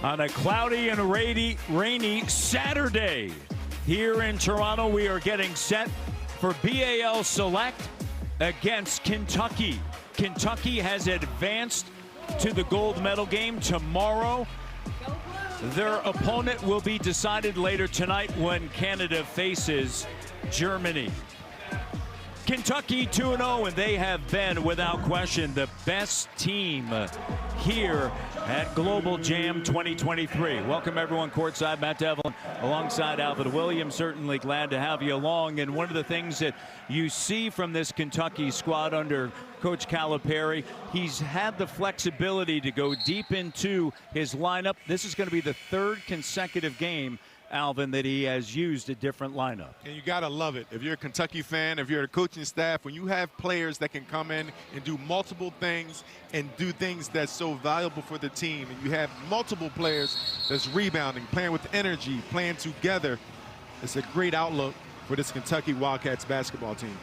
On a cloudy and rainy Saturday here in Toronto, we are getting set for BAL Select against Kentucky. Kentucky has advanced to the gold medal game tomorrow. Their opponent will be decided later tonight when Canada faces Germany. Kentucky 2-0, and they have been, without question, the best team here at Global Jam 2023. Welcome, everyone, courtside. Matt Devlin alongside Alvin Williams. Certainly glad to have you along. And one of the things that you see from this Kentucky squad under Coach Calipari, he's had the flexibility to go deep into his lineup. This is going to be the third consecutive game, Alvin, that he has used a different lineup. And you got to love it. If you're a Kentucky fan, if you're a coaching staff, when you have players that can come in and do multiple things and do things that's so valuable for the team, and you have multiple players that's rebounding, playing with energy, playing together, it's a great outlook for this Kentucky Wildcats basketball team.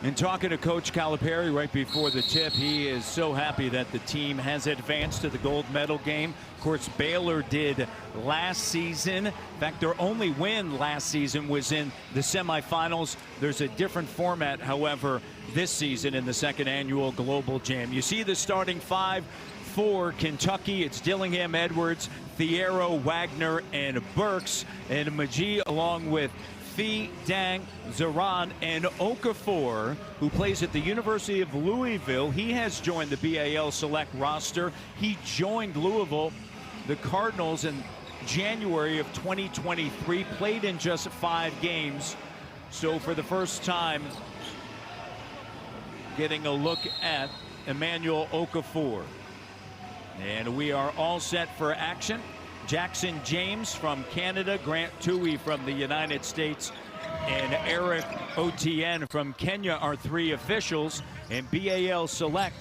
And talking to Coach Calipari right before the tip, he is so happy that the team has advanced to the gold medal game. Of course, Baylor did last season. In fact, their only win last season was in the semifinals. There's a different format, however, this season in the second annual Global Jam. You see the starting five for Kentucky. It's Dillingham, Edwards, Thiero, Wagner, and Burks. And Magee along with Fee, Dang, Zaran, and Okafor, who plays at the University of Louisville. He has joined the BAL Select roster. He joined Louisville, the Cardinals, in January of 2023, played in just 5 games. So for the first time, getting a look at Emmanuel Okafor. And we are all set for action. Jackson James from Canada, Grant Tui from the United States, and Eric Otieno from Kenya are 3 officials. And BAL Select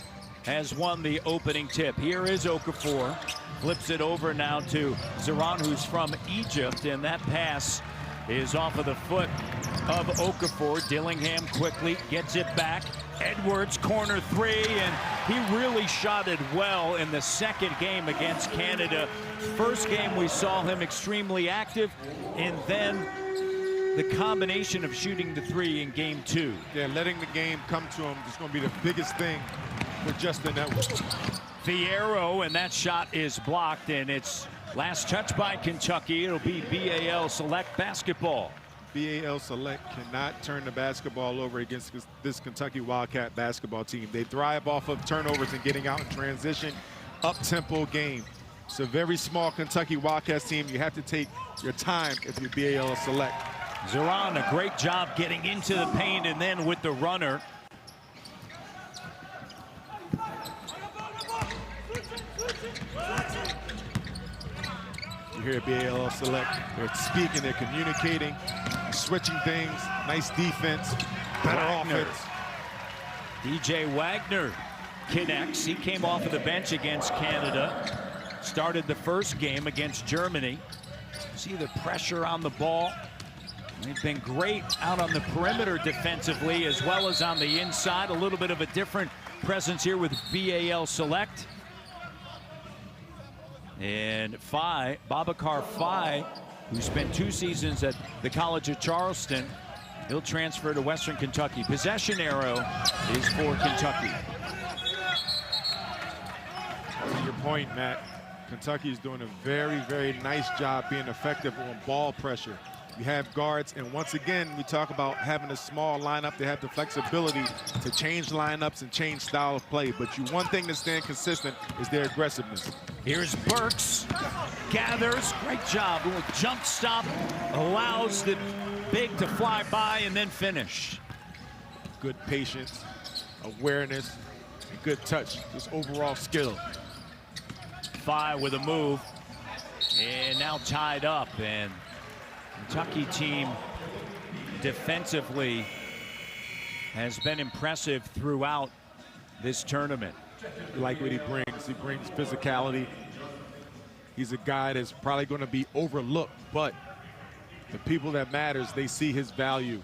has won the opening tip. Here is Okafor. Flips it over now to Zaran, who's from Egypt, and that pass is off of the foot of Okafor. Dillingham quickly gets it back. Edwards, corner 3, and he really shot it well in the second game against Canada. First game we saw him extremely active, and then the combination of shooting the 3 in game 2. Yeah, letting the game come to him is going to be the biggest thing for Justin Edwards. Thiero, and that shot is blocked, and it's last touch by Kentucky. It'll be BAL Select basketball. BAL Select cannot turn the basketball over against this Kentucky Wildcat basketball team. They thrive off of turnovers and getting out in transition, up-tempo game. It's a very small Kentucky Wildcats team. You have to take your time if you're BAL Select. Zaran, a great job getting into the paint and then with the runner. You hear BAL Select, they're speaking, they're communicating, switching things, nice defense, better Wagner. offense. DJ Wagner connects. He came off of the bench against Canada. Started the first game against Germany. See the pressure on the ball. They've been great out on the perimeter defensively as well as on the inside. A little bit of a different presence here with BAL Select. And Babacar Faye, who spent 2 seasons at the College of Charleston, he'll transfer to Western Kentucky. Possession arrow is for Kentucky. To your point, Matt, Kentucky is doing a very, very nice job being effective on ball pressure. You have guards, and once again, we talk about having a small lineup. They have the flexibility to change lineups and change style of play. But one thing that's staying consistent is their aggressiveness. Here's Burks, gathers, great job. Little jump stop, allows the big to fly by and then finish. Good patience, awareness, and good touch, just overall skill. Faye with a move, and now tied up, and Kentucky team defensively has been impressive throughout this tournament. I like what he brings. He brings physicality. He's a guy that's probably going to be overlooked, but the people that matters, they see his value.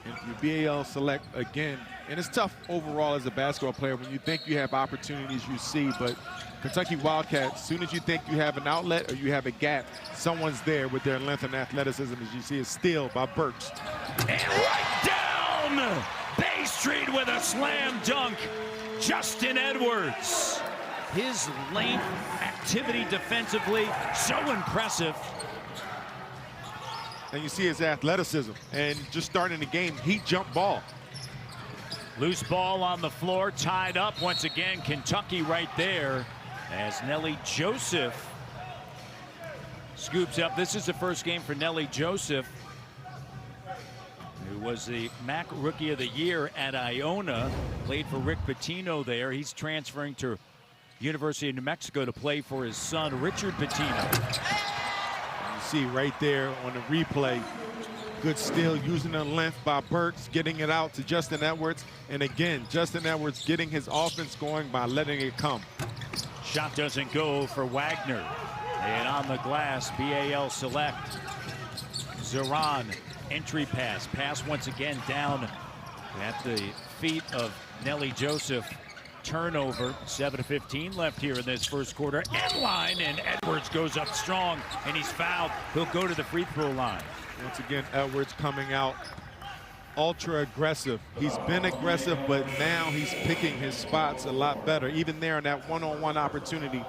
And if you BAL Select again, And it's tough overall as a basketball player when you think you have opportunities you see, but Kentucky Wildcats, as soon as you think you have an outlet or you have a gap, someone's there with their length and athleticism. As you see, a steal by Burks. And right down Bay Street with a slam dunk, Justin Edwards. His length, activity defensively, so impressive. And you see his athleticism. And just starting the game, he jumped ball. Loose ball on the floor, tied up once again. Kentucky right there as Nelly Joseph scoops up. This is the first game for Nelly Joseph, who was the MAC Rookie of the Year at Iona. Played for Rick Pitino there. He's transferring to University of New Mexico to play for his son, Richard Pitino. You see right there on the replay, good steal using the length by Burks, getting it out to Justin Edwards. And again, Justin Edwards getting his offense going by letting it come. Shot doesn't go for Wagner. And on the glass, BAL select. Zeron, entry pass. Pass once again down at the feet of Nelly Joseph. Turnover, 7:15 left here in this first quarter. End line, and Edwards goes up strong, and he's fouled. He'll go to the free throw line. Once again, Edwards coming out ultra aggressive. He's been aggressive, but now he's picking his spots a lot better. Even there in that one-on-one opportunity,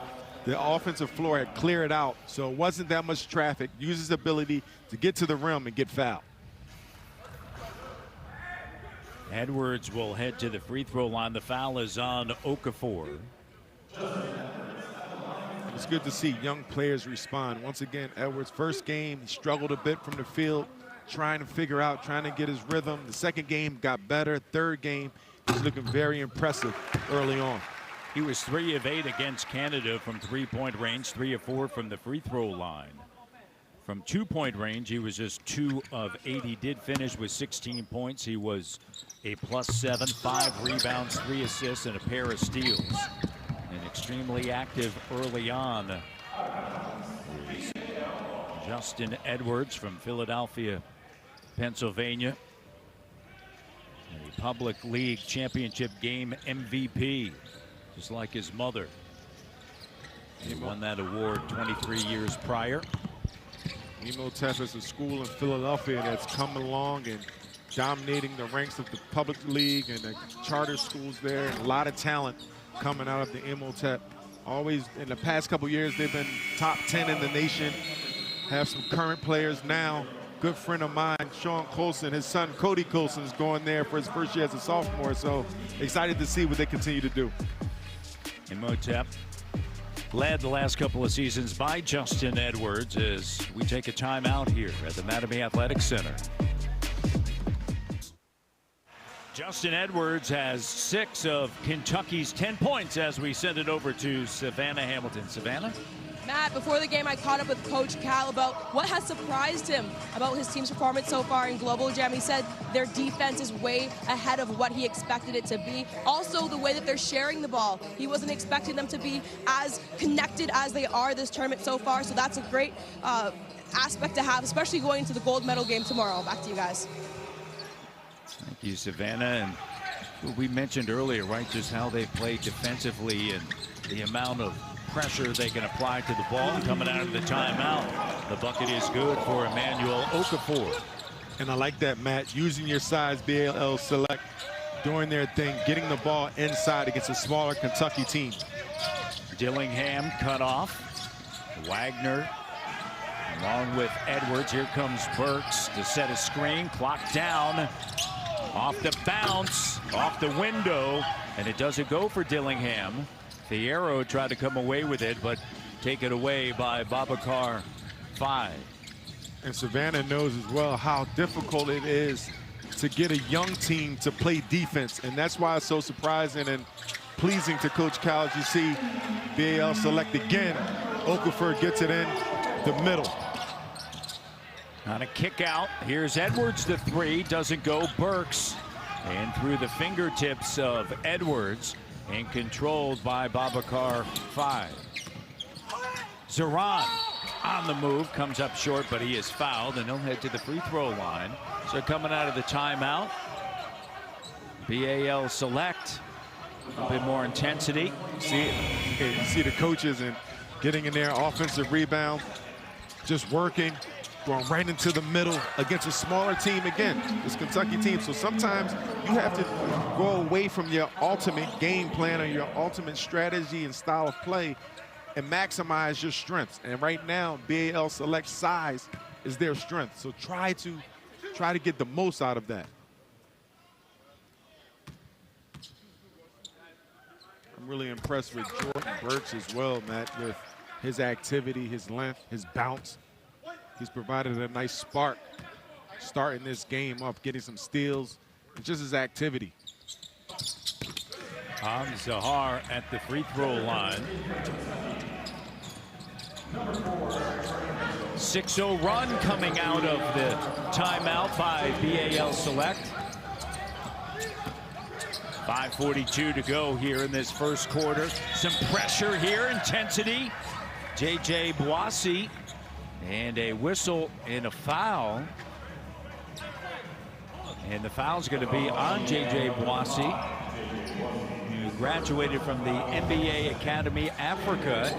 the offensive floor had cleared out, so it wasn't that much traffic. Uses his ability to get to the rim and get fouled. Edwards will head to the free throw line. The foul is on Okafor. It's good to see young players respond. Once again, Edwards' first game, he struggled a bit from the field, trying to figure out, trying to get his rhythm. The second game got better. Third game, he's looking very impressive early on. He was 3 of 8 against Canada from three-point range, 3 of 4 from the free throw line. From two-point range, he was just 2 of 8. He did finish with 16 points. He was a +7, 5 rebounds, 3 assists, and a pair of steals. And extremely active early on is Justin Edwards from Philadelphia, Pennsylvania. A public league championship game MVP, just like his mother. He won that award 23 years prior. Imhotep is a school in Philadelphia that's come along and dominating the ranks of the public league and the charter schools there. And a lot of talent coming out of the Imhotep. Always in the past couple years, they've been top 10 in the nation. Have some current players now. Good friend of mine, Sean Colson, his son Cody Colson is going there for his first year as a sophomore. So excited to see what they continue to do. Imhotep led the last couple of seasons by Justin Edwards as we take a timeout here at the Mattamy Athletic Center. Justin Edwards has 6 of Kentucky's 10 points as we send it over to Savannah Hamilton. Savannah? Matt, before the game, I caught up with Coach Cal about what has surprised him about his team's performance so far in Global Jam. He said their defense is way ahead of what he expected it to be. Also, the way that they're sharing the ball. He wasn't expecting them to be as connected as they are this tournament so far, so that's a great aspect to have, especially going into the gold medal game tomorrow. Back to you guys. Thank you, Savannah. And we mentioned earlier, right, just how they play defensively and the amount of pressure they can apply to the ball. Coming out of the timeout, the bucket is good for Emmanuel Okafor. And I like that, Matt, using your size, BAL select, doing their thing, getting the ball inside against a smaller Kentucky team. Dillingham cut off. Wagner along with Edwards. Here comes Burks to set a screen. Clock down. Off the bounce, off the window, and it doesn't go for Dillingham. Thiero tried to come away with it, but taken away by Babacar 5. And Savannah knows as well how difficult it is to get a young team to play defense, and that's why it's so surprising and pleasing to Coach Cal. As you see, BAL select again. Okafor gets it in the middle. On a kick out, here's Edwards, the 3, doesn't go. Burks, and through the fingertips of Edwards, and controlled by Babacar 5. Zeron on the move, comes up short, but he is fouled, and he'll head to the free throw line. So coming out of the timeout, BAL Select, a bit more intensity. See, you see the coaches and getting in there, offensive rebound, just working, going right into the middle against a smaller team again, this Kentucky team. So sometimes you have to go away from your ultimate game plan or your ultimate strategy and style of play and maximize your strengths. And right now, BAL Select size is their strength. So try to get the most out of that. I'm really impressed with Jordan Burks as well, Matt, with his activity, his length, his bounce. He's provided a nice spark starting this game off, getting some steals, and just his activity. Zahar at the free throw line. 6-0 run coming out of the timeout by BAL Select. 5:42 to go here in this first quarter. Some pressure here, intensity. JJ Boissy, and a whistle and a foul. And the foul's going to be on JJ Boissy, who graduated from the NBA Academy Africa,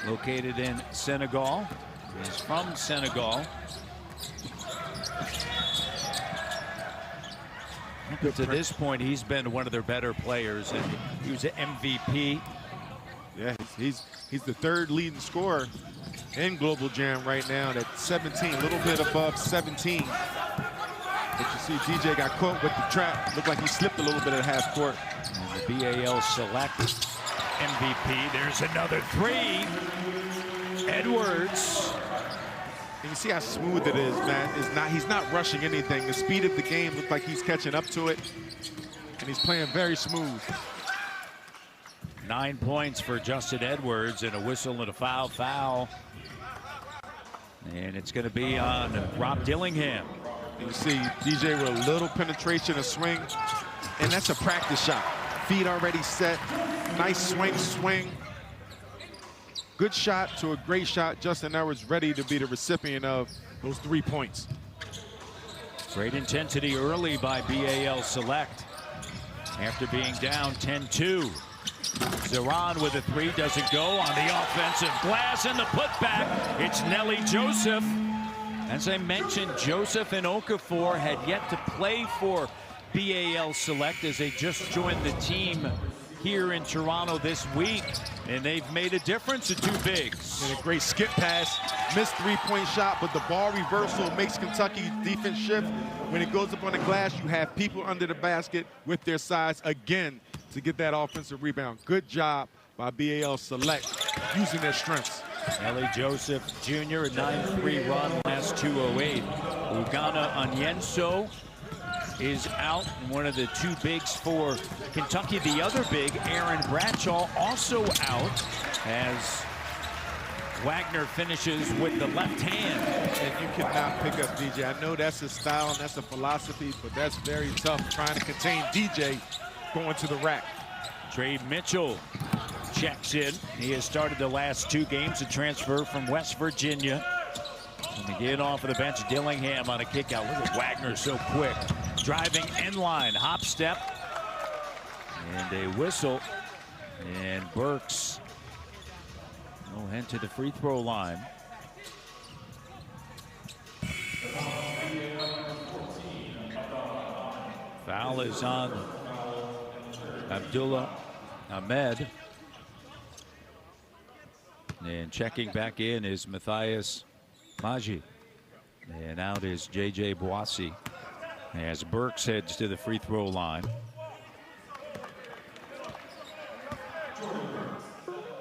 located in Senegal. He's from Senegal. To this point, he's been one of their better players, and he was an MVP. Yeah, he's the third leading scorer in Global Jam right now at 17, a little bit above 17. But you see DJ got caught with the trap. Looked like he slipped a little bit at half court. And the BAL Select MVP. There's another three. Edwards. And you see how smooth it is, man. He's not rushing anything. The speed of the game looks like he's catching up to it. And he's playing very smooth. 9 points for Justin Edwards, and a whistle and a foul. And it's going to be on Rob Dillingham. You see DJ with a little penetration, a swing, and that's a practice shot. Feet already set, nice swing. Good shot to a great shot. Justin Edwards ready to be the recipient of those 3 points. Great intensity early by BAL Select after being down 10-2. Zeron with a three, doesn't go on the offensive glass, and the putback. It's Nelly Joseph. As I mentioned, Joseph and Okafor had yet to play for BAL Select as they just joined the team here in Toronto this week, and they've made a difference, the two bigs. And a great skip pass, missed three-point shot, but the ball reversal makes Kentucky's defense shift. When it goes up on the glass, you have people under the basket with their size again to get that offensive rebound. Good job by BAL Select using their strengths. Nelly Joseph Jr., a 9-3 run, last 2:08. Ugana Onyenso is out, and one of the two bigs for Kentucky. The other big, Aaron Bradshaw, also out as Wagner finishes with the left hand. And you cannot pick up DJ. I know that's his style and that's a philosophy, but that's very tough trying to contain DJ going to the rack. Trey Mitchell checks in. He has started the last two games, a transfer from West Virginia. And again off of the bench, Dillingham on a kick out. Look at Wagner so quick. Driving end line, hop step, and a whistle. And Burks will head to the free throw line. Foul is on Abdullah Ahmed. And checking back in is Matthias Maji. And out is JJ Boissy as Burks heads to the free throw line.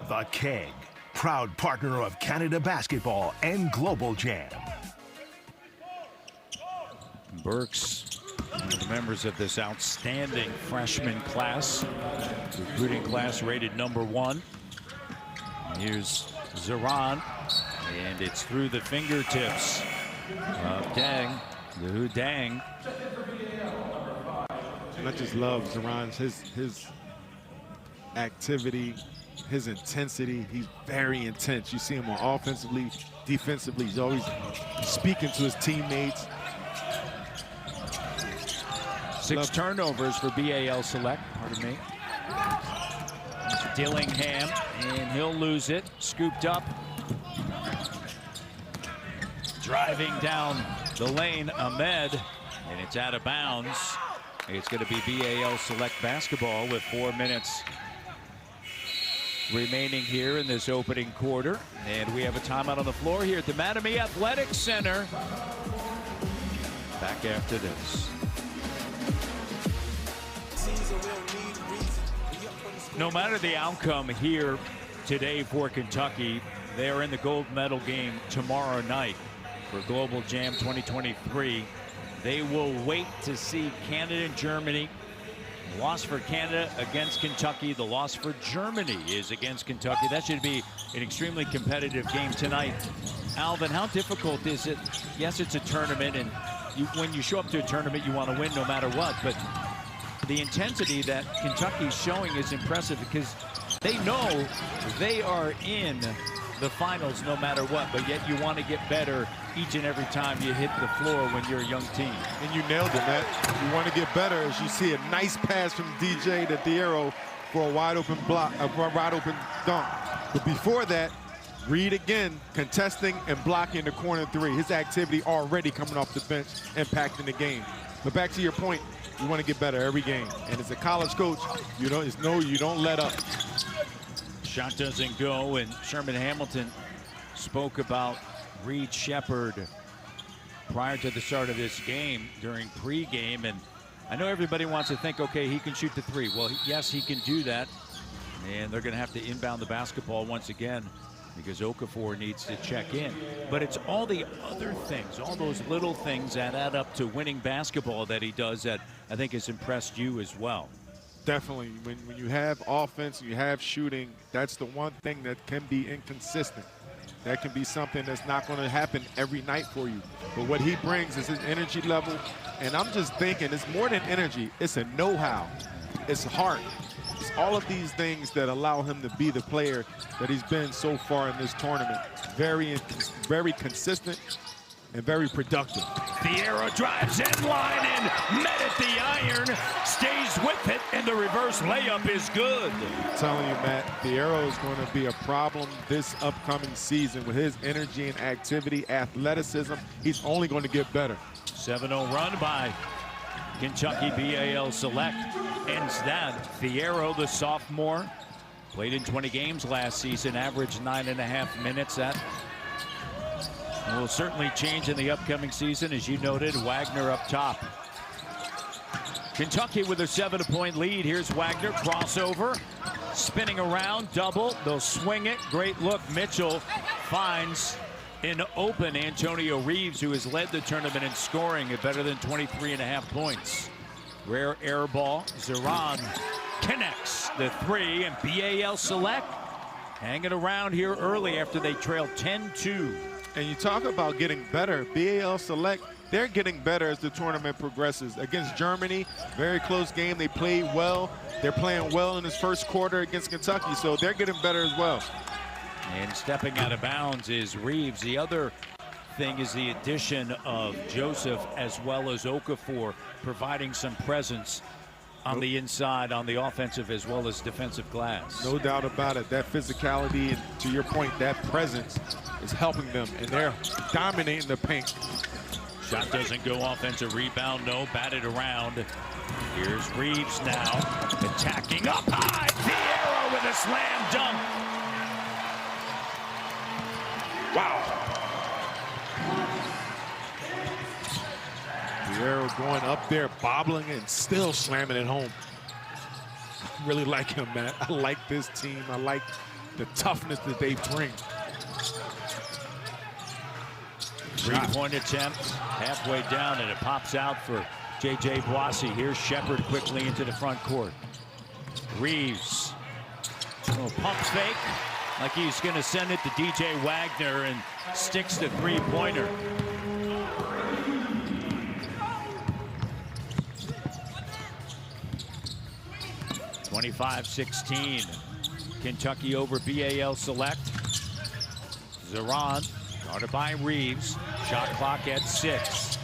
The Keg, proud partner of Canada Basketball and Global Jam. Burks, one of the members of this outstanding freshman class, recruiting class rated #1. Here's Zeron, and it's through the fingertips of Dang, the Hu Dang. I just love Zeron's his activity, his intensity. He's very intense. You see him on offensively, defensively. He's always speaking to his teammates. 6 turnovers for BAL Select, pardon me. Dillingham, and he'll lose it. Scooped up. Driving down the lane, Ahmed, and it's out of bounds. It's going to be BAL Select basketball with 4 minutes remaining here in this opening quarter. And we have a timeout on the floor here at the Mattamy Athletic Center. Back after this. No matter the outcome here today for Kentucky, they are in the gold medal game tomorrow night for Global Jam 2023. They will wait to see Canada and Germany. The loss for Canada against Kentucky. The loss for Germany is against Kentucky. That should be an extremely competitive game tonight. Alvin, how difficult is it? Yes, it's a tournament, and when you show up to a tournament, you want to win no matter what. But the intensity that Kentucky's showing is impressive because they know they are in the finals no matter what, but yet you want to get better each and every time you hit the floor when you're a young team. And you nailed it, Matt. You want to get better as you see a nice pass from DJ to Thiero for a wide open block, a wide open dunk. But before that, Reed again contesting and blocking the corner 3. His activity already coming off the bench, impacting the game. But back to your point, you want to get better every game. And as a college coach, you don't let up. Shot doesn't go, and Sherman Hamilton spoke about Reed Sheppard prior to the start of this game during pregame. And I know everybody wants to think, okay, he can shoot the 3. Well, yes, he can do that. And they're going to have to inbound the basketball once again because Okafor needs to check in. But it's all the other things, all those little things that add up to winning basketball that he does that I think has impressed you as well. Definitely. When you have offense and you have shooting, that's the one thing that can be inconsistent. That can be something that's not going to happen every night for you. But what he brings is his energy level. And I'm just thinking it's more than energy. It's a know-how. It's heart. It's all of these things that allow him to be the player that he's been so far in this tournament. Very consistent and very productive. Thiero drives in line and met at the iron, stays with it, and the reverse layup is good. I'm telling you, Matt, Thiero is going to be a problem this upcoming season with his energy and activity, athleticism. He's only going to get better. 7-0 run by Kentucky. BAL Select ends that. Thiero, the sophomore, played in 20 games last season, averaged 9.5 minutes. That will certainly change in the upcoming season, as you noted. Wagner up top. Kentucky with a 7-point lead. Here's Wagner, crossover, spinning around, double. They'll swing it. Great look. Mitchell finds an open Antonio Reeves, who has led the tournament in scoring at better than 23.5 points. Rare air ball. Zeron connects the 3, and BAL Select hanging around here early after they trailed 10-2. And you talk about getting better. BAL Select, they're getting better as the tournament progresses. Against Germany, very close game. They played well. They're playing well in this first quarter against Kentucky, so they're getting better as well. And stepping out of bounds is Reeves. The other thing is the addition of Joseph as well as Okafor, providing some presence on the inside, on the offensive as well as defensive glass. No doubt about it. That physicality, and to your point, that presence is helping them, and they're dominating the paint. Shot doesn't go. Offensive rebound, no. Batted around. Here's Reeves now, attacking up high. Thiero with a slam dunk. Wow. Thiero going up there, bobbling and still slamming it home. I really like him, man. I like this team. I like the toughness that they bring. Three-point attempt, halfway down, and it pops out for J.J. Boissy. Here's Sheppard quickly into the front court. Reeves, little pump fake, like he's going to send it to DJ Wagner, and sticks the three-pointer. (25-16). Kentucky over BAL Select. Zeron, guarded by Reeves. Shot clock at 6.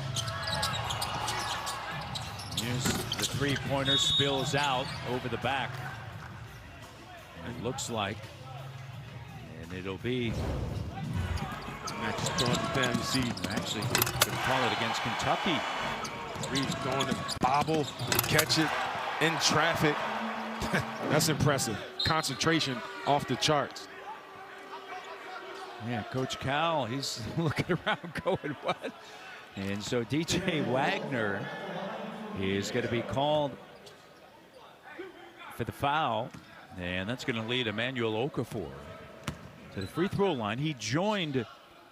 Here's the three-pointer, spills out over the back. It looks like. And it'll be. Just throwing it down. You see, Actually, could call it against Kentucky. Reeves throwing the bobble, catch it in traffic. That's impressive. Concentration off the charts. Yeah, Coach Cal, he's looking around going, what? And so DJ Wagner is going to be called for the foul. And that's going to lead Emmanuel Okafor to the free throw line. He joined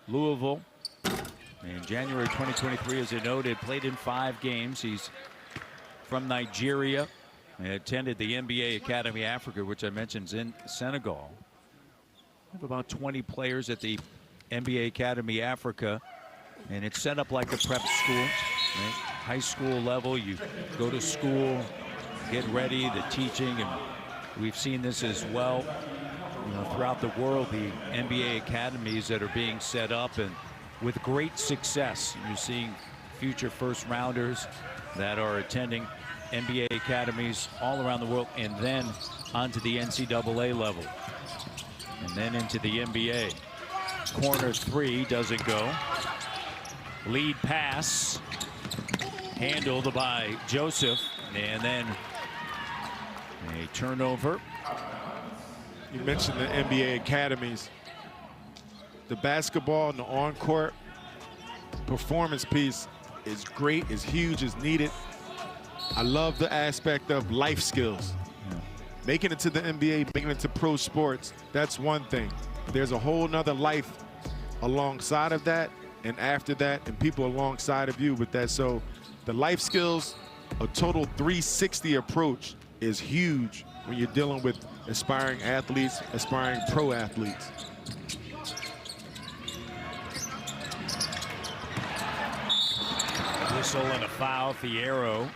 Louisville in January 2023, as I noted, played in 5 games. He's from Nigeria and attended the NBA Academy Africa, which I mentioned is in Senegal. We have about 20 players at the NBA Academy Africa, and it's set up like a prep school, right? High school level. You go to school, get ready, the teaching, and we've seen this as well, you know, throughout the world, the NBA academies that are being set up, and with great success. You're seeing future first rounders that are attending NBA academies all around the world, and then onto the NCAA level, and then into the NBA. Corner 3 doesn't go. Lead pass handled by Joseph, and then a turnover. You mentioned the NBA academies. The basketball and the on-court performance piece is great, is huge, is needed. I love the aspect of life skills. Yeah. Making it to the NBA, making it to pro sports, that's one thing. There's a whole nother life alongside of that and after that, and people alongside of you with that. So the life skills, a total 360 approach is huge when you're dealing with aspiring athletes, aspiring pro athletes. Whistle and a foul, Thiero.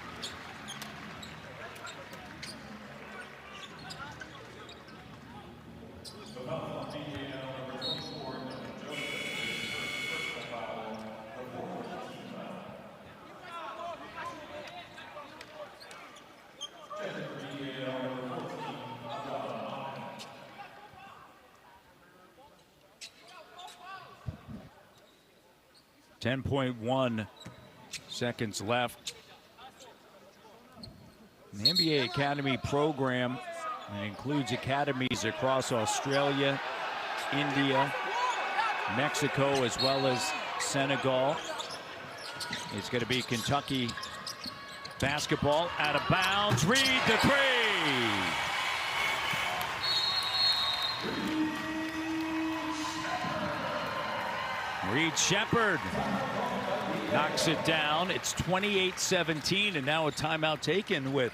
.1 seconds left. The NBA Academy program includes academies across Australia, India, Mexico, as well as Senegal. It's going to be Kentucky basketball out of bounds. Reed the three. Reed Sheppard knocks it down. It's 28-17, and now a timeout taken with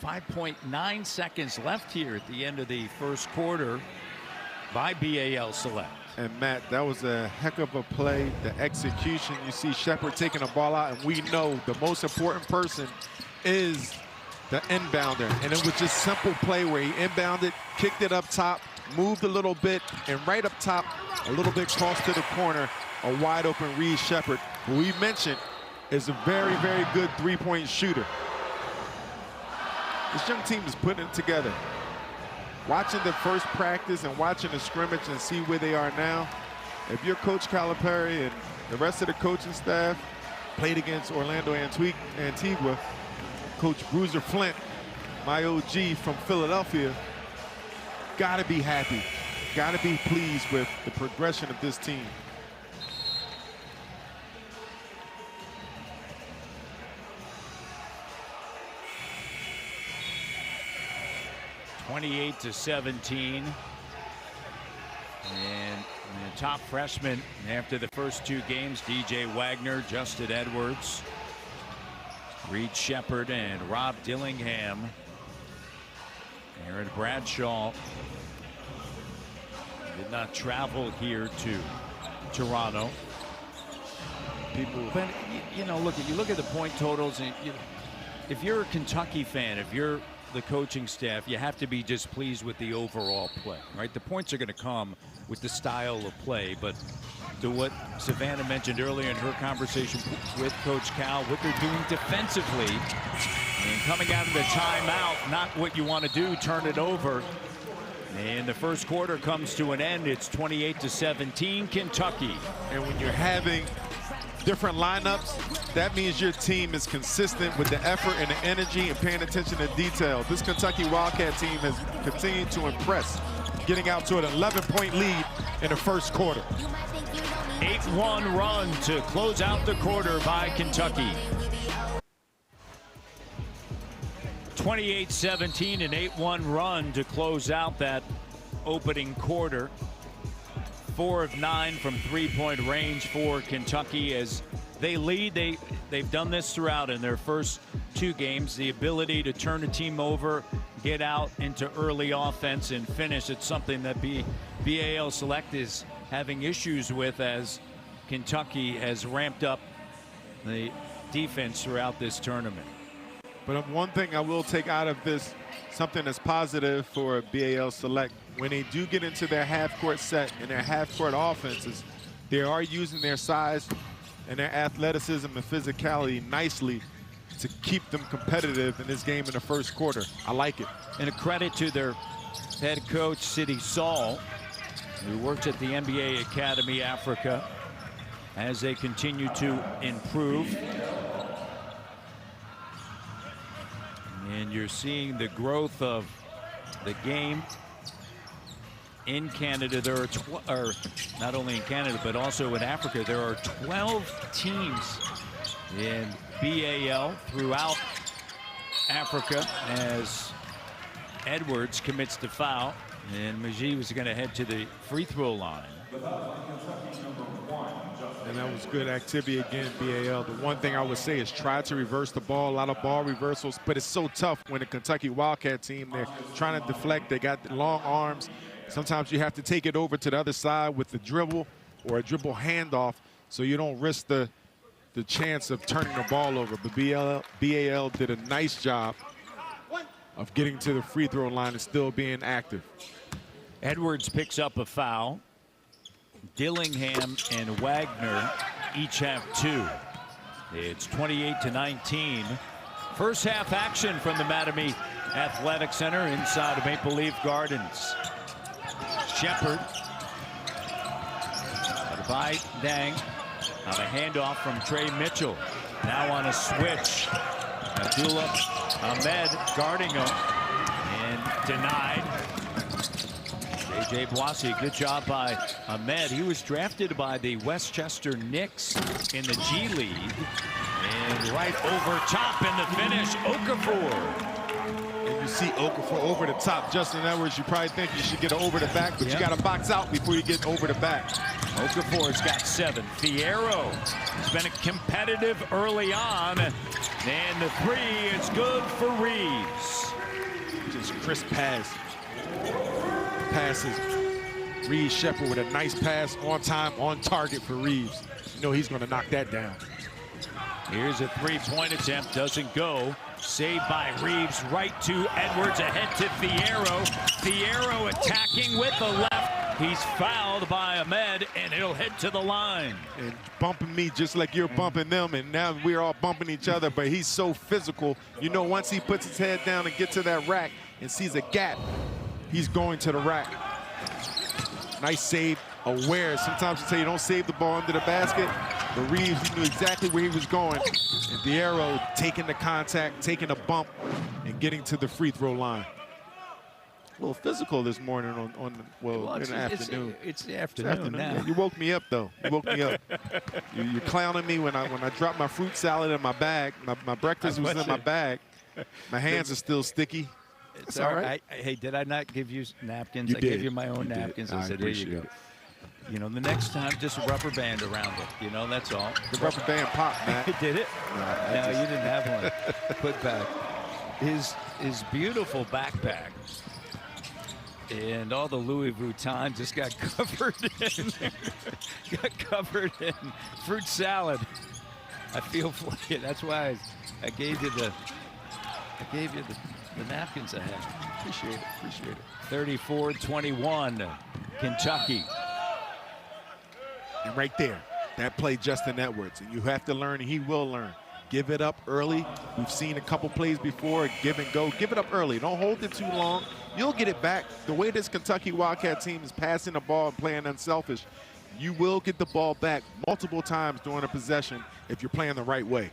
5.9 seconds left here at the end of the first quarter by BAL Select. And Matt, that was a heck of a play. The execution, you see Sheppard taking the ball out, and we know the most important person is the inbounder. And it was just simple play where he inbounded, kicked it up top, moved a little bit, and right up top, a little bit cross to the corner, a wide open Reeves Sheppard, who we mentioned is a very, very good three-point shooter. This young team is putting it together. Watching the first practice and watching the scrimmage and see where they are now, if you're Coach Calipari and the rest of the coaching staff played against Orlando Antigua, Coach Bruiser Flint, my OG from Philadelphia, gotta be happy, gotta be pleased with the progression of this team. (28-17), and the top freshman after the first 2 games, DJ Wagner, Justin Edwards, Reed Sheppard, and Rob Dillingham. Aaron Bradshaw did not travel here to Toronto. But you know, look at the point totals, and if you're a Kentucky fan, if you're the coaching staff, you have to be displeased with the overall play, right? The points are going to come with the style of play, but to what Savannah mentioned earlier in her conversation with Coach Cal, what they're doing defensively, and coming out of the timeout, not what you want to do, turn it over. And the first quarter comes to an end. It's 28-17, Kentucky. And when you're having different lineups, that means your team is consistent with the effort and the energy and paying attention to detail. This Kentucky Wildcat team has continued to impress, getting out to an 11-point lead in the first quarter. 8-1 run to close out the quarter by Kentucky. 28-17, an 8-1 run to close out that opening quarter. 4 of 9 from three-point range for Kentucky as they lead. They've done this throughout in their first 2 games. The ability to turn a team over, get out into early offense and finish. It's something that BAL Select is having issues with as Kentucky has ramped up the defense throughout this tournament. But one thing I will take out of this, something that's positive for BAL Select, when they do get into their half-court set and their half-court offenses, they are using their size and their athleticism and physicality nicely to keep them competitive in this game in the first quarter. I like it. And a credit to their head coach, Sidney Saul, who works at the NBA Academy Africa, as they continue to improve. And you're seeing the growth of the game in Canada. There are not only in Canada but also in Africa. There are 12 teams in BAL throughout Africa as Edwards commits the foul, and Majid was going to head to the free throw line. And that was good activity again, BAL. The one thing I would say is try to reverse the ball, a lot of ball reversals, but it's so tough when the Kentucky Wildcat team, they're trying to deflect, they got the long arms. Sometimes you have to take it over to the other side with the dribble or a dribble handoff so you don't risk the chance of turning the ball over. But BAL did a nice job of getting to the free throw line and still being active. Edwards picks up a foul. Dillingham and Wagner each have 2. It's 28-19. First half action from the Mattamy Athletic Center inside of Maple Leaf Gardens. Sheppard by Dang on a handoff from Trey Mitchell. Now on a switch. Abdullah Ahmed guarding him and denied. J.J. Boissy, good job by Ahmed. He was drafted by the Westchester Knicks in the G League. And right over top in the finish, Okafor. And you see Okafor over the top. Justin Edwards, you probably think you should get an over the back, but you got to box out before you get over the back. Okafor's got 7. Thiero has been competitive early on. And the 3 is good for Reeves. Just crisp pass. Passes. Reeves Sheppard with a nice pass on time, on target for Reeves. You know he's going to knock that down. Here's a 3-point attempt, doesn't go. Saved by Reeves, right to Edwards, ahead to Thiero. Thiero attacking with the left. He's fouled by Ahmed, and it'll head to the line. And bumping me just like you're bumping them, and now we're all bumping each other, but he's so physical. You know, once he puts his head down and gets to that rack and sees a gap, he's going to the rack. Nice save, aware. Sometimes you say you don't save the ball under the basket, but Reeves, he knew exactly where he was going. And Thiero taking the contact, taking a bump, and getting to the free throw line. A little physical this morning in the afternoon. It's the afternoon now. Yeah, you woke me up, though. You woke me up. You're clowning me when I dropped my fruit salad in my bag. My breakfast was in my bag. My hands are still sticky. It's all right. Hey, did I not give you napkins? I gave you my own napkins. I said, here you go. You know, the next time, just a rubber band around it. You know, that's all. The rubber band popped, man. Did it? No, you didn't have one. Put back. His beautiful backpack and all the Louis Vuitton just got covered in fruit salad. I feel for you. That's why I gave you the the napkins I have. Appreciate it, appreciate it. 34-21, Kentucky. And right there, that play Justin Edwards. And you have to learn, and he will learn. Give it up early. We've seen a couple plays before, give and go. Give it up early. Don't hold it too long. You'll get it back. The way this Kentucky Wildcat team is passing the ball and playing unselfish, you will get the ball back multiple times during a possession if you're playing the right way.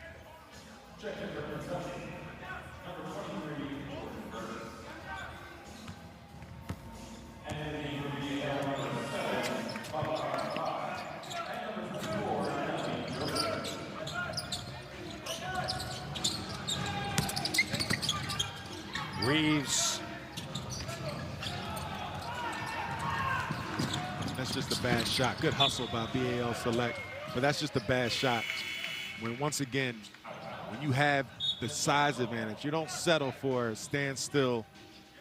Reeves. That's just a bad shot. Good hustle by BAL Select, but that's just a bad shot. When once again, when you have the size advantage, you don't settle for a standstill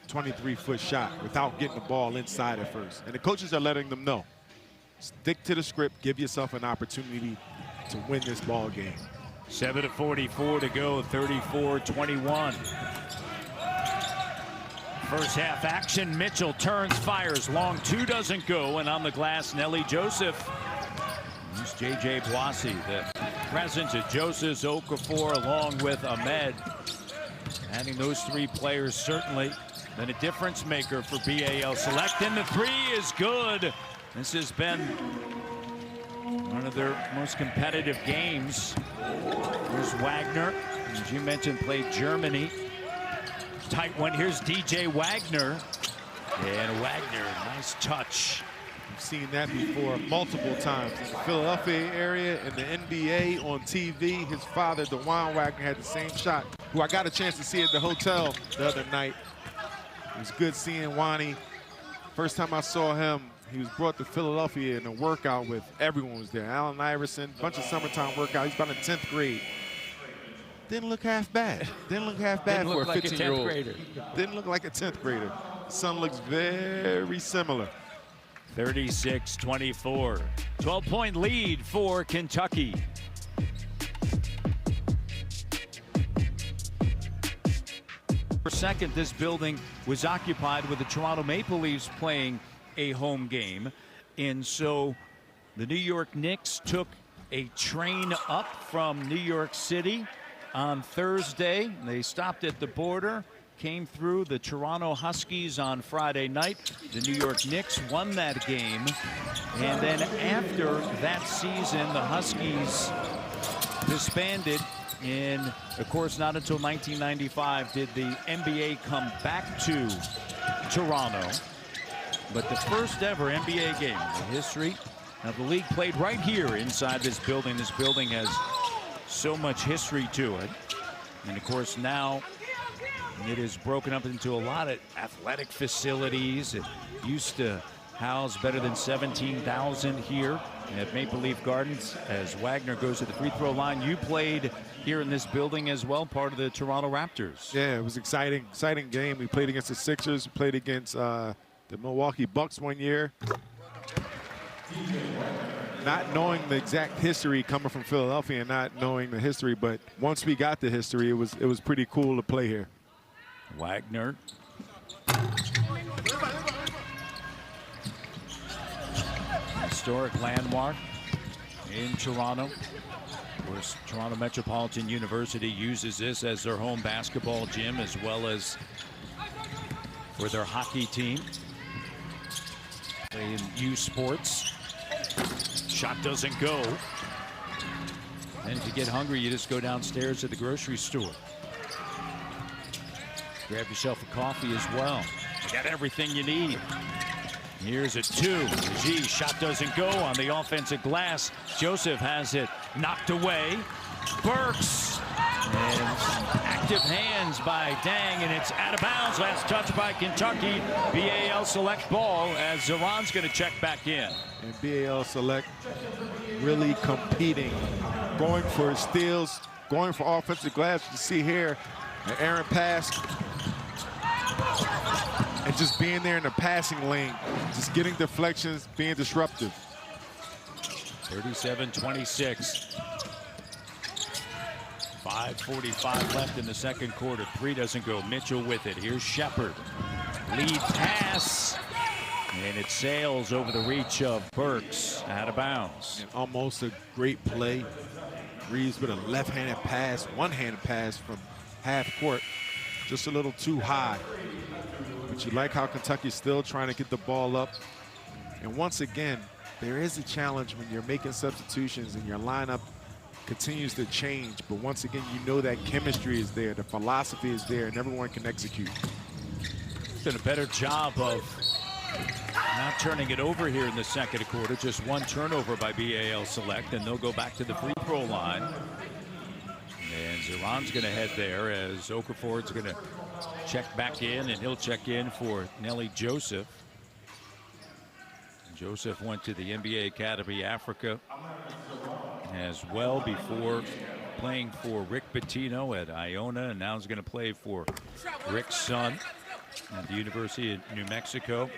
23-foot shot without getting the ball inside at first. And the coaches are letting them know. Stick to the script, give yourself an opportunity to win this ball game. 7:44 to go, 34-21. First half action, Mitchell turns, fires, long two doesn't go, and on the glass, Nelly Joseph. Here's J.J. Boissy, the presence of Joseph, Okafor, along with Ahmed. Adding those three players certainly been a difference maker for BAL Select, and the three is good. This has been one of their most competitive games. Here's Wagner, as you mentioned, played Germany. Tight one. Here's DJ Wagner. And Wagner, nice touch. We've seen that before multiple times in the Philadelphia area, in the NBA, on TV. His father, DeJuan Wagner, had the same shot, who I got a chance to see at the hotel the other night. It was good seeing Wani. First time I saw him, he was brought to Philadelphia in a workout with everyone was there. Allen Iverson, bunch of summertime workout. He's about in 10th grade. Didn't look half bad. Didn't look half bad for a 15-year-old. Didn't look like a 10th grader. Son looks very similar. 36-24. 12-point lead for Kentucky. For a second, this building was occupied with the Toronto Maple Leafs playing a home game. And so the New York Knicks took a train up from New York City on Thursday. They stopped at the border, came through the Toronto Huskies on Friday night. The New York Knicks won that game. And then after that season, the Huskies disbanded. And of course, not until 1995 did the NBA come back to Toronto. But the first ever NBA game in the history of the league played right here inside this building. This building has so much history to it. And of course, now it is broken up into a lot of athletic facilities. It used to house better than 17,000 here at Maple Leaf Gardens. As Wagner goes to the free throw line, you played here in this building as well, part of the Toronto Raptors. Yeah, it was exciting game. We played against the Sixers, we played against the Milwaukee Bucks one year. Not knowing the exact history coming from Philadelphia and not knowing the history, but once we got the history, it was pretty cool to play here. Wagner. Historic landmark in Toronto. Of course, Toronto Metropolitan University uses this as their home basketball gym as well as for their hockey team. Play in U Sports. Shot doesn't go. And if you get hungry, you just go downstairs to the grocery store. Grab yourself a coffee as well. You got everything you need. Here's a two. Gee, shot doesn't go on the offensive glass. Joseph has it knocked away. Burks. And active hands by Dang, and it's out of bounds. Last touch by Kentucky. BAL Select ball as Zaron's going to check back in. And BAL Select really competing, going for steals, going for offensive glass. You see here, an errant pass, and just being there in the passing lane, just getting deflections, being disruptive. 37-26. 5:45 left in the second quarter. Three doesn't go. Mitchell with it. Here's Sheppard. Lead pass. And it sails over the reach of Burks, out of bounds. And almost a great play. Reeves with a left-handed pass, one-handed pass from half court. Just a little too high. But you like how Kentucky's still trying to get the ball up. And once again, there is a challenge when you're making substitutions and your lineup continues to change. But once again, you know that chemistry is there, the philosophy is there, and everyone can execute. Done a better job of not turning it over here in the second quarter. Just one turnover by BAL Select, and they'll go back to the free throw line. And Zeron's going to head there as Okafor's going to check back in, and he'll check in for Nelly Joseph. Joseph went to the NBA Academy Africa as well before playing for Rick Pitino at Iona, and now he's going to play for Rick's son at the University of New Mexico.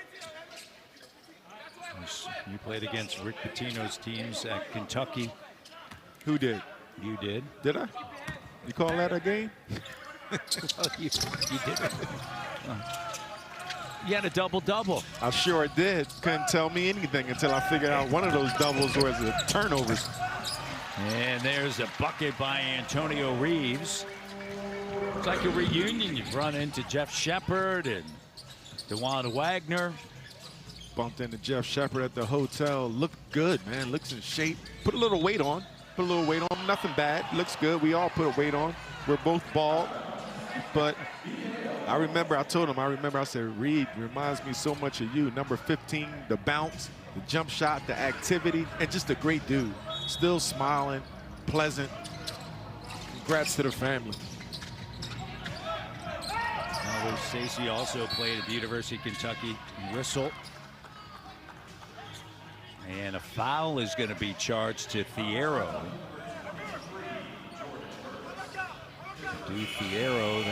You played against Rick Pitino's teams at Kentucky. Who did? You did. Did I? You call that a game? Well, you did it. You had a double-double. I sure did. Couldn't tell me anything until I figured out one of those doubles was the turnovers. And there's a bucket by Antonio Reeves. It's like a reunion. You've run into Jeff Sheppard and DeJuan Wagner. Bumped into Jeff Sheppard at the hotel. Looked good, man. Looks in shape. Put a little weight on. Put a little weight on. Nothing bad. Looks good. We all put a weight on. We're both bald. But I told him, I said, Reed reminds me so much of you. Number 15, the bounce, the jump shot, the activity, and just a great dude. Still smiling, pleasant. Congrats to the family. Stacey also played at the University of Kentucky. Whistle. And a foul is going to be charged to Thiero. Thiero,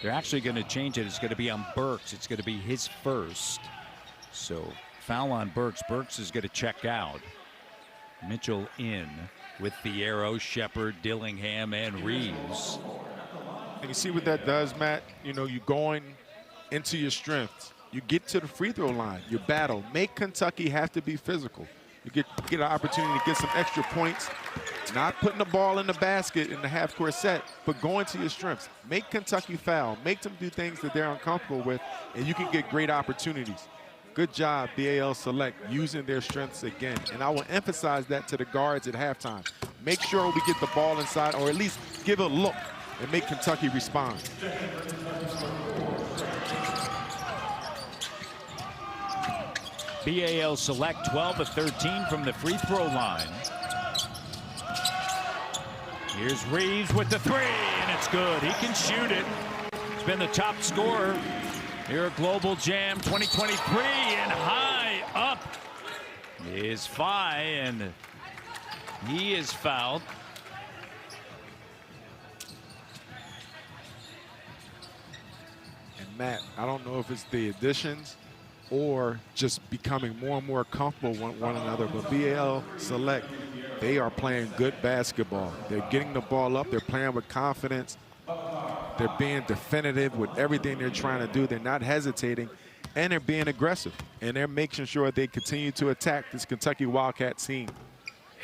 they're actually going to change it. It's going to be on Burks. It's going to be his first. So foul on Burks. Burks is going to check out. Mitchell in with Thiero, Sheppard, Dillingham, and Reeves. And you see what that does, Matt? You know, you're going into your strengths. You get to the free throw line, you battle. Make Kentucky have to be physical. You get an opportunity to get some extra points. Not putting the ball in the basket in the half-court set, but going to your strengths. Make Kentucky foul. Make them do things that they're uncomfortable with, and you can get great opportunities. Good job, BAL Select, using their strengths again. And I will emphasize that to the guards at halftime. Make sure we get the ball inside, or at least give a look and make Kentucky respond. BAL Select 12 of 13 from the free throw line. Here's Reeves with the three, and it's good. He can shoot it. He's been the top scorer here at Global Jam 2023, and high up is Phi, and he is fouled. And Matt, I don't know if it's the additions or just becoming more and more comfortable with one another, but BAL Select, they are playing good basketball. They're getting the ball up, they're playing with confidence, they're being definitive with everything they're trying to do, they're not hesitating, and they're being aggressive, and they're making sure they continue to attack this Kentucky Wildcat team.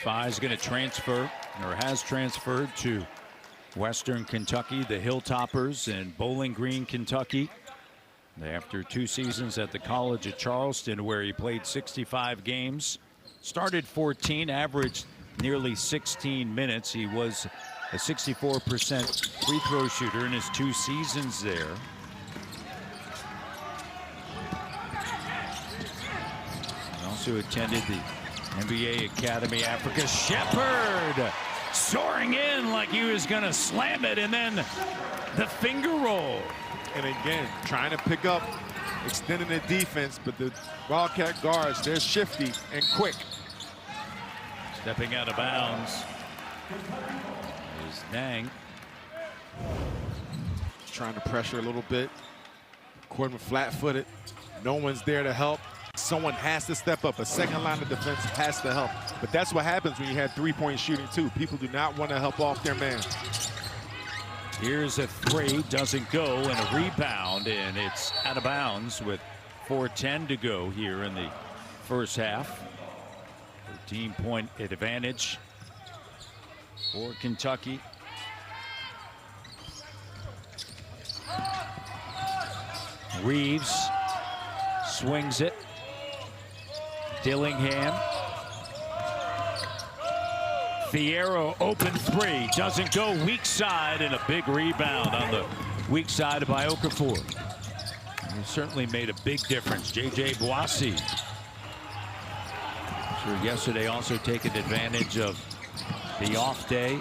Phi's going to transfer, or has transferred to Western Kentucky, the Hilltoppers in Bowling Green, Kentucky. After 2 seasons at the College of Charleston, where he played 65 games, started 14, averaged nearly 16 minutes. He was a 64% free throw shooter in his 2 seasons there. He also attended the NBA Academy Africa. Sheppard soaring in like he was going to slam it, and then the finger roll. And again, trying to pick up, extending the defense, but the Wildcat guards, they're shifty and quick. Stepping out of bounds is Dang. Trying to pressure a little bit. Courtman flat-footed. No one's there to help. someone has to step up. A second line of defense has to help. But that's what happens when you have three-point shooting, too. People do not want to help off their man. Here's a three, doesn't go, and a rebound, and it's out of bounds with 4:10 to go here in the first half. 13-point advantage for Kentucky. Reeves swings it. Dillingham. Thiero, open three, doesn't go, weak side, and a big rebound on the weak side by Okafor. He certainly made a big difference. J.J. Boissy. Sure, yesterday also taking advantage of the off day,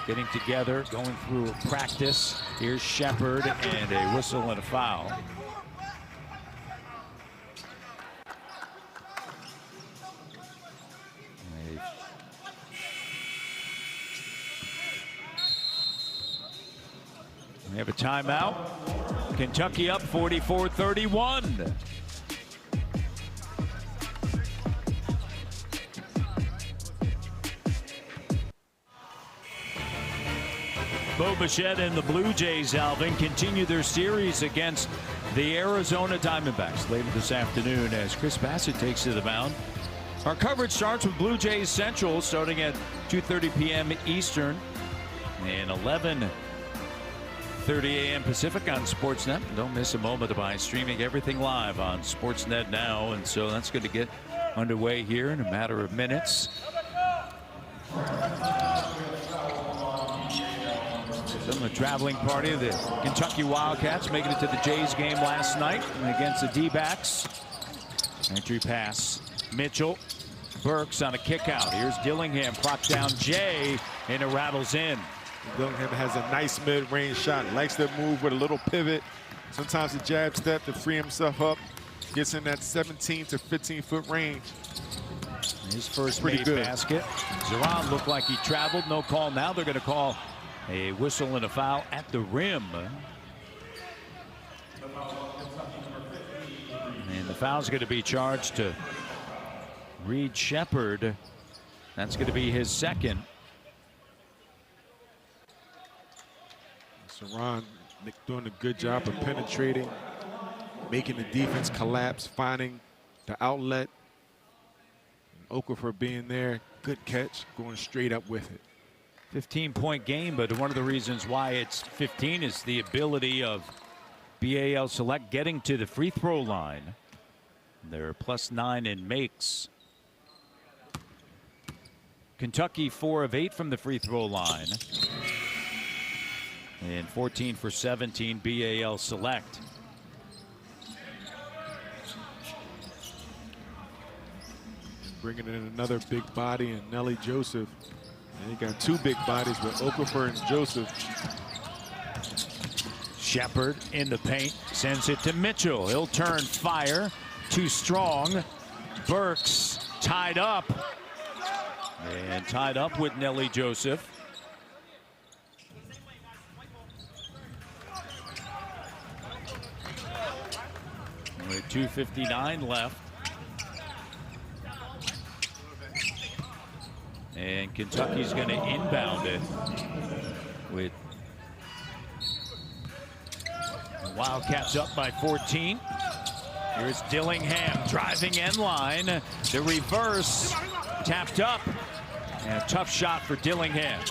getting together, going through practice. Here's Sheppard, and a whistle and a foul. We have a timeout. Kentucky up 44-31. Bo Bichette and the Blue Jays, Alvin, continue their series against the Arizona Diamondbacks later this afternoon as Chris Bassett takes to the mound. Our coverage starts with Blue Jays Central starting at 2:30 p.m. Eastern and 11:30 a.m. Pacific on Sportsnet. Don't miss a moment by streaming everything live on Sportsnet now, and so that's going to get underway here in a matter of minutes. From the traveling party of the Kentucky Wildcats making it to the Jays game last night against the D-backs. Entry pass, Mitchell. Burks on a kick out. Here's Dillingham, propped down Jay, and it rattles in. Dillingham has a nice mid-range shot. Likes to move with a little pivot. Sometimes a jab step to free himself up. Gets in that 17 to 15-foot range. His first made basket. Zeron looked like he traveled. No call now. They're going to call a whistle and a foul at the rim. And the foul's going to be charged to Reed Sheppard. That's going to be his second. Zeron doing a good job of penetrating, making the defense collapse, finding the outlet. And Okafor being there, good catch, going straight up with it. 15-point game, but one of the reasons why it's 15 is the ability of BAL Select getting to the free throw line. They're +9 in makes. Kentucky 4 of 8 from the free throw line. And 14 for 17 BAL Select. Bringing in another big body in Nelly Joseph. And he got two big bodies with Okafor and Joseph. Sheppard in the paint, sends it to Mitchell. He'll turn fire, too strong. Burks tied up. And tied up with Nelly Joseph. With 2:59 left. And Kentucky's going to inbound it with the Wildcats up by 14. Here's Dillingham driving end line. The reverse tapped up. And a tough shot for Dillingham.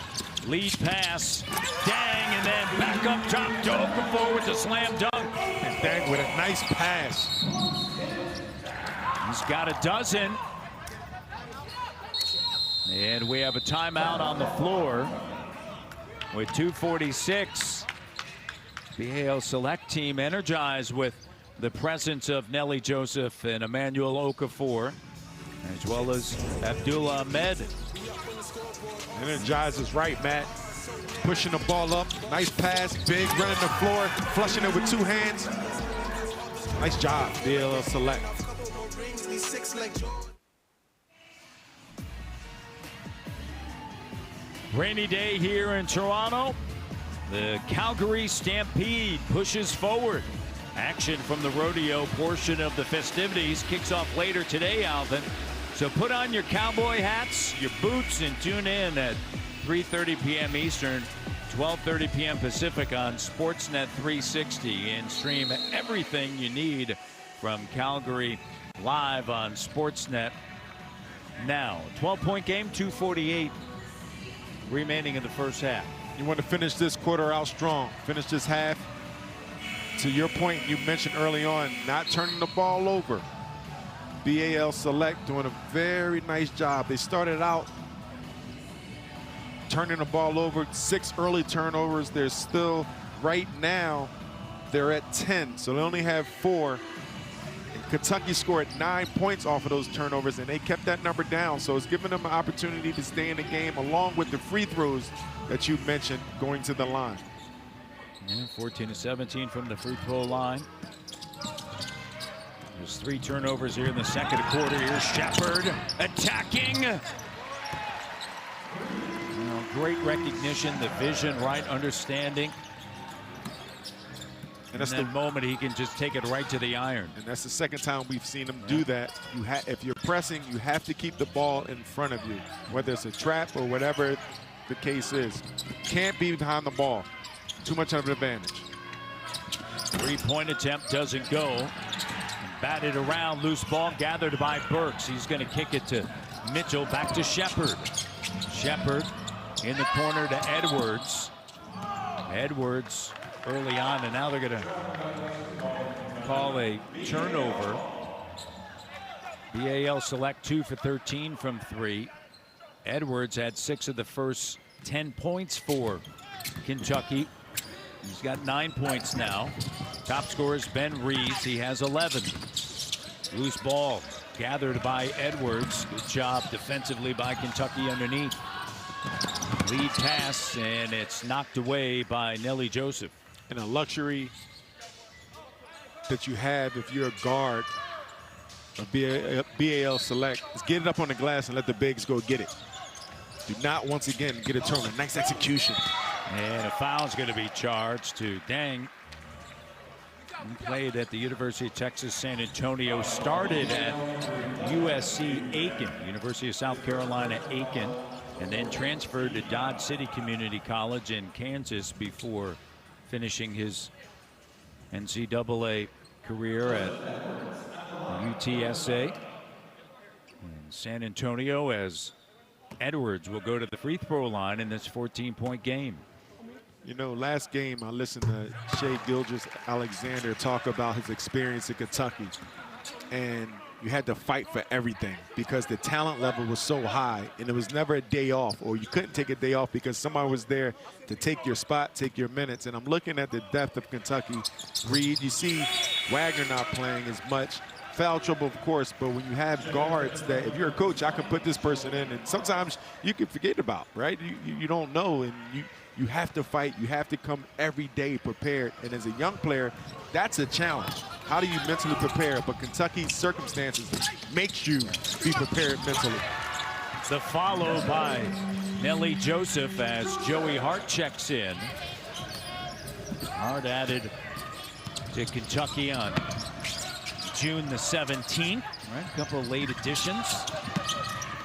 Lead pass, dang, and then back up top to Okafor with the slam dunk. And dang with a nice pass. He's got a dozen. And we have a timeout on the floor with 2:46. BAL Select team energized with the presence of Nelly Joseph and Emmanuel Okafor, as well as Abdullah Ahmed. Energizes right, Matt. Pushing the ball up. Nice pass. Big, running the floor. Flushing it with two hands. Nice job, BAL Select. Rainy day here in Toronto. The Calgary Stampede pushes forward Action from the rodeo portion of the festivities kicks off later today, Alvin. So put on your cowboy hats, your boots, and tune in at 3:30 p.m. Eastern, 12:30 p.m. Pacific on Sportsnet 360, and stream everything you need from Calgary live on Sportsnet now. 12-point game, 2:48 remaining in the first half. You want to finish this quarter out strong. Finish this half. To your point you mentioned early on, not turning the ball over. BAL Select doing a very nice job. They started out turning the ball over, 6 early turnovers. They're still, right now, they're at 10, so they only have 4. And Kentucky scored 9 points off of those turnovers, and they kept that number down, so it's giving them an opportunity to stay in the game, along with the free throws that you mentioned going to the line. Yeah, 14 of 17 from the free throw line. There's 3 turnovers here in the second quarter. Here's Sheppard attacking. Great recognition, the vision, right understanding. And that's the moment he can just take it right to the iron. And that's the second time we've seen him do that. If you're pressing, you have to keep the ball in front of you, whether it's a trap or whatever the case is. Can't be behind the ball. Too much of an advantage. 3-point attempt doesn't go. Batted around, loose ball gathered by Burks. He's going to kick it to Mitchell, back to Sheppard. Sheppard in the corner to Edwards. Edwards early on, and now they're going to call a turnover. BAL Select 2 for 13 from 3. Edwards had 6 of the first 10 points for Kentucky. He's got 9 points now. Top scorer is Ben Reeves. He has 11. Loose ball gathered by Edwards. Good job defensively by Kentucky underneath. Lead pass, and it's knocked away by Nelly Joseph. And a luxury that you have if you're a guard of BAL Select is get it up on the glass and let the bigs go get it. Do not once again get a turnover. Nice execution. And a foul's going to be charged to Dang. He played at the University of Texas San Antonio, started at USC Aiken, University of South Carolina Aiken, and then transferred to Dodge City Community College in Kansas before finishing his NCAA career at UTSA. And San Antonio, as Edwards will go to the free throw line in this 14-point game. You know, last game I listened to Shai Gilgeous-Alexander talk about his experience at Kentucky, and you had to fight for everything because the talent level was so high, and it was never a day off, or you couldn't take a day off because somebody was there to take your spot, take your minutes. And I'm looking at the depth of Kentucky. Reed, you see Wagner not playing as much. Foul trouble, of course, but when you have guards that, if you're a coach, I can put this person in, and sometimes you can forget about, right? You don't know, and you have to fight. You have to come every day prepared. And as a young player, that's a challenge. How do you mentally prepare? But Kentucky's circumstances makes you be prepared mentally. The follow by Nelly Joseph as Joey Hart checks in. Hart added to Kentucky on June the 17th. Right, a couple of late additions.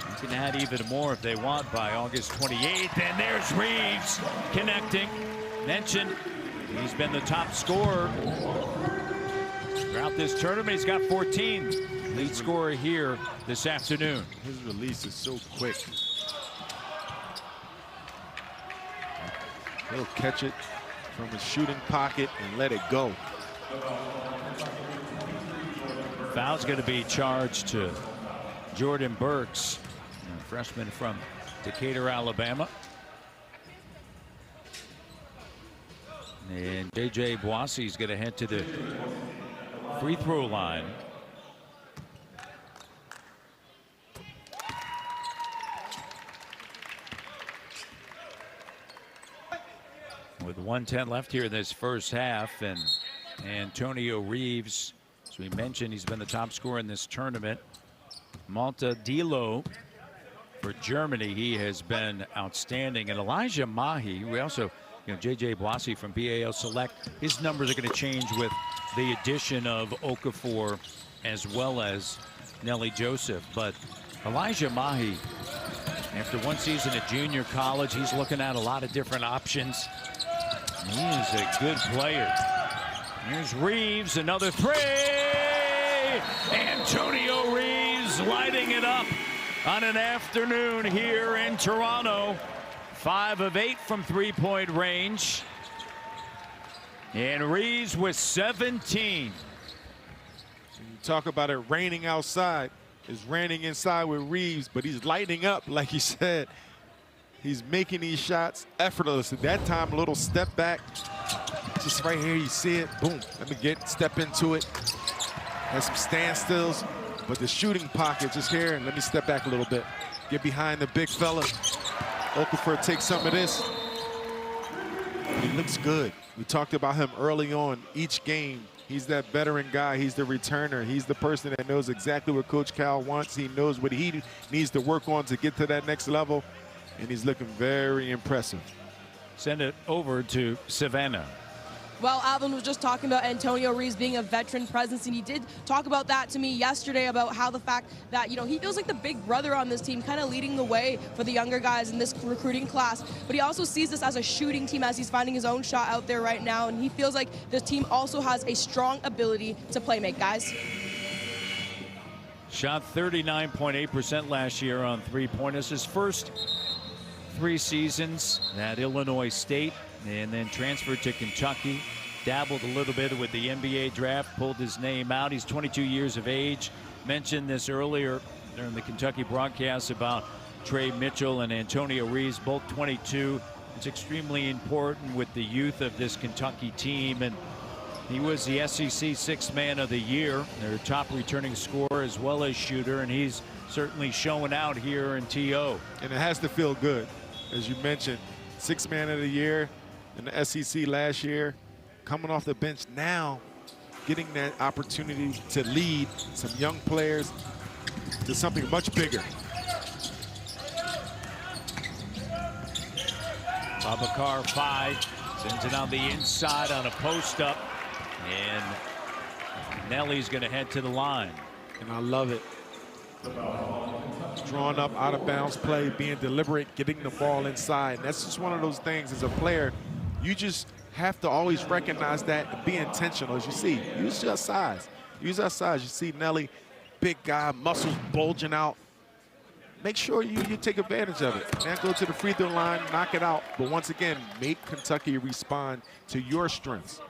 You can add even more if they want by August 28th. And there's Reeves connecting. Mentioned he's been the top scorer throughout this tournament. He's got 14. Lead scorer here this afternoon. His release is so quick. He'll catch it from his shooting pocket and let it go. Foul's going to be charged to Jordan Burks, a freshman from Decatur, Alabama. And J.J. Boissy is going to head to the free throw line. With 1:10 left here in this first half, and Antonio Reeves, as we mentioned, he's been the top scorer in this tournament. Malta Dilo for Germany, he has been outstanding. And Elijah Mahi, we also You know, J.J. Boissy from BAL Select, his numbers are going to change with the addition of Okafor as well as Nelly Joseph. But Elijah Mahi, after one season at junior college, he's looking at a lot of different options. He is a good player. Here's Reeves, another three. Antonio Reeves lighting it up on an afternoon here in Toronto. 5 of 8 from three-point range. And Reeves with 17. You talk about it raining outside. It's raining inside with Reeves, but he's lighting up, like you said. He's making these shots effortlessly. That time, a little step back. Just right here, you see it. Boom. Let me step into it. Has some standstills, but the shooting pocket just here. Let me step back a little bit. Get behind the big fella. Okafor takes some of this. He looks good. We talked about him early on. Each game, he's that veteran guy. He's the returner. He's the person that knows exactly what Coach Cal wants. He knows what he needs to work on to get to that next level. And he's looking very impressive. Send it over to Savannah. Well, Alvin was just talking about Antonio Reeves being a veteran presence, and he did talk about that to me yesterday about how the fact that, you know, he feels like the big brother on this team, kind of leading the way for the younger guys in this recruiting class. But he also sees this as a shooting team as he's finding his own shot out there right now, and he feels like this team also has a strong ability to play make, guys. Shot 39.8% last year on three-pointers. His first 3 seasons at Illinois State, and then transferred to Kentucky. Dabbled a little bit with the NBA draft, pulled his name out. He's 22 years of age. Mentioned this earlier during the Kentucky broadcast about Trey Mitchell and Antonio Reeves, both 22. It's extremely important with the youth of this Kentucky team, and he was the SEC Sixth Man of the Year, their top returning scorer as well as shooter, and he's certainly showing out here in TO. And it has to feel good, as you mentioned, Sixth Man of the Year in the SEC last year, coming off the bench now, getting that opportunity to lead some young players to something much bigger. Babacar 5 sends it on the inside on a post-up, and Nelly's going to head to the line. And I love it. Drawn up, out of bounds play, being deliberate, getting the ball inside. And that's just one of those things as a player, you just have to always recognize that and be intentional. As you see, use your size. Use our size. You see Nelly, big guy, muscles bulging out. Make sure you take advantage of it. And go to the free throw line, knock it out. But once again, make Kentucky respond to your strengths.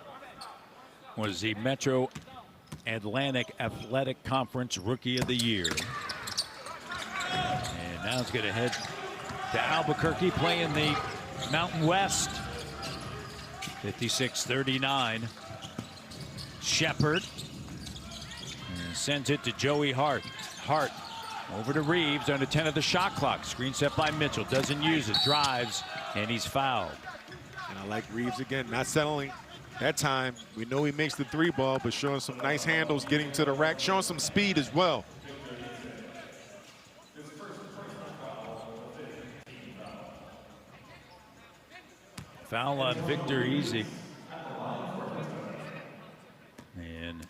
Was the Metro Atlantic Athletic Conference Rookie of the Year. And now it's going to head to Albuquerque, playing the Mountain West. 56-39. Sheppard sends it to Joey Hart. Hart over to Reeves under 10 of the shot clock. Screen set by Mitchell. Doesn't use it. Drives, and he's fouled. And I like Reeves again, not settling that time. We know he makes the 3-ball, but showing some nice handles, getting to the rack, showing some speed as well. Foul on Victor Easy. And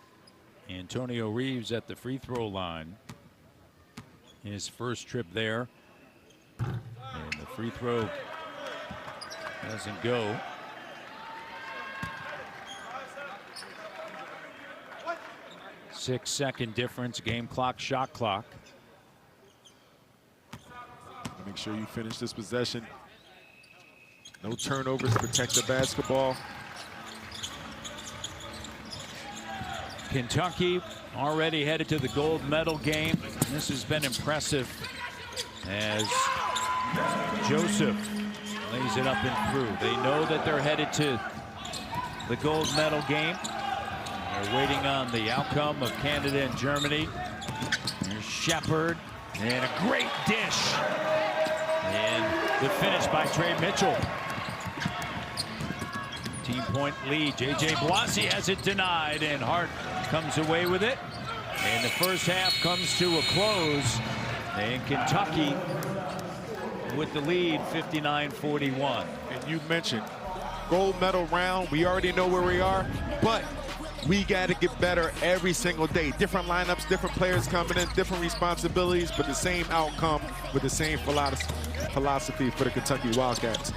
Antonio Reeves at the free throw line. His first trip there. And the free throw doesn't go. Six-second difference, game clock, shot clock. Make sure you finish this possession. No turnovers, protect the basketball. Kentucky already headed to the gold medal game. This has been impressive as Joseph lays it up and through. They know that they're headed to the gold medal game. They're waiting on the outcome of Canada and Germany. There's Sheppard, and a great dish. And the finish by Trey Mitchell. Team-point lead. J.J. Boissy has it denied, and Hart comes away with it. And the first half comes to a close. And Kentucky with the lead, 59-41. And you mentioned gold medal round. We already know where we are, but we got to get better every single day. Different lineups, different players coming in, different responsibilities, but the same outcome with the same philosophy for the Kentucky Wildcats.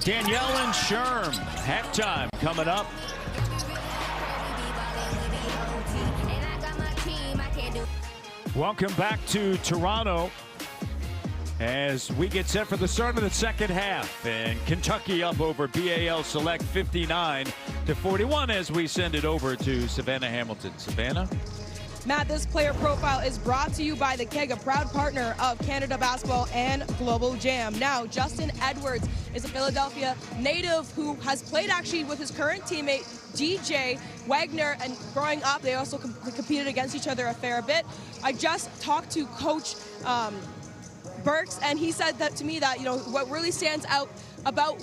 Danielle and Sherm, halftime coming up. Welcome back to Toronto as we get set for the start of the second half. And Kentucky up over BAL Select 59-41 as we send it over to Savannah Hamilton. Savannah? Matt, this player profile is brought to you by the Keg, a proud partner of Canada Basketball and Global Jam. Now, Justin Edwards is a Philadelphia native who has played actually with his current teammate, DJ Wagner, and growing up, they also competed against each other a fair bit. I just talked to Coach Burks, and he said that to me that, you know, what really stands out about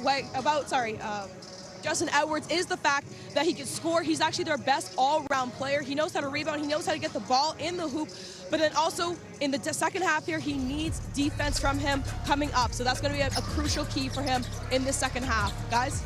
Justin Edwards is the fact that he can score. He's actually their best all-round player. He knows how to rebound. He knows how to get the ball in the hoop. But then also in the second half here, he needs defense from him coming up. So that's going to be a crucial key for him in this second half. Guys?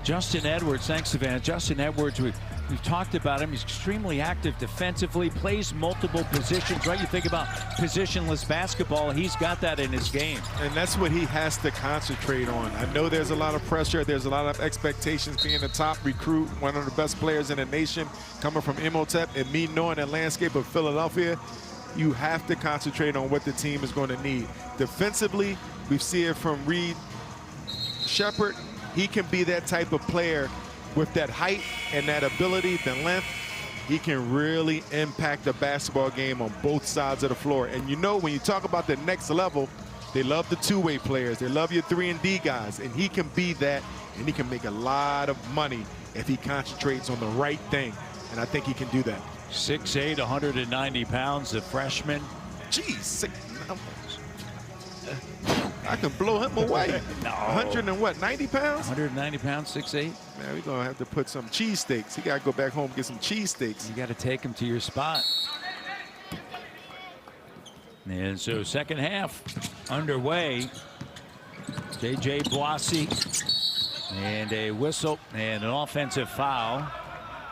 Justin Edwards, thanks, Savannah. Justin Edwards, we've talked about him. He's extremely active defensively, plays multiple positions, right? You think about positionless basketball, he's got that in his game. And that's what he has to concentrate on. I know there's a lot of pressure. There's a lot of expectations being the top recruit, one of the best players in the nation, coming from Imhotep, and me knowing the landscape of Philadelphia. You have to concentrate on what the team is going to need. Defensively, we see it from Reeves. Sheppard, he can be that type of player with that height and that ability, the length. He can really impact the basketball game on both sides of the floor. And you know, when you talk about the next level, they love the two-way players. They love your 3-and-D guys. And he can be that, and he can make a lot of money if he concentrates on the right thing. And I think he can do that. 6'8", 190 pounds, the freshman. Jeez, I can blow him away. No. 100 and what, 90 pounds? 190 pounds, 6'8". Man, we're going to have to put some cheesesteaks. He got to go back home and get some cheesesteaks. You got to take him to your spot. And so second half underway. J.J. Boissy and a whistle and an offensive foul.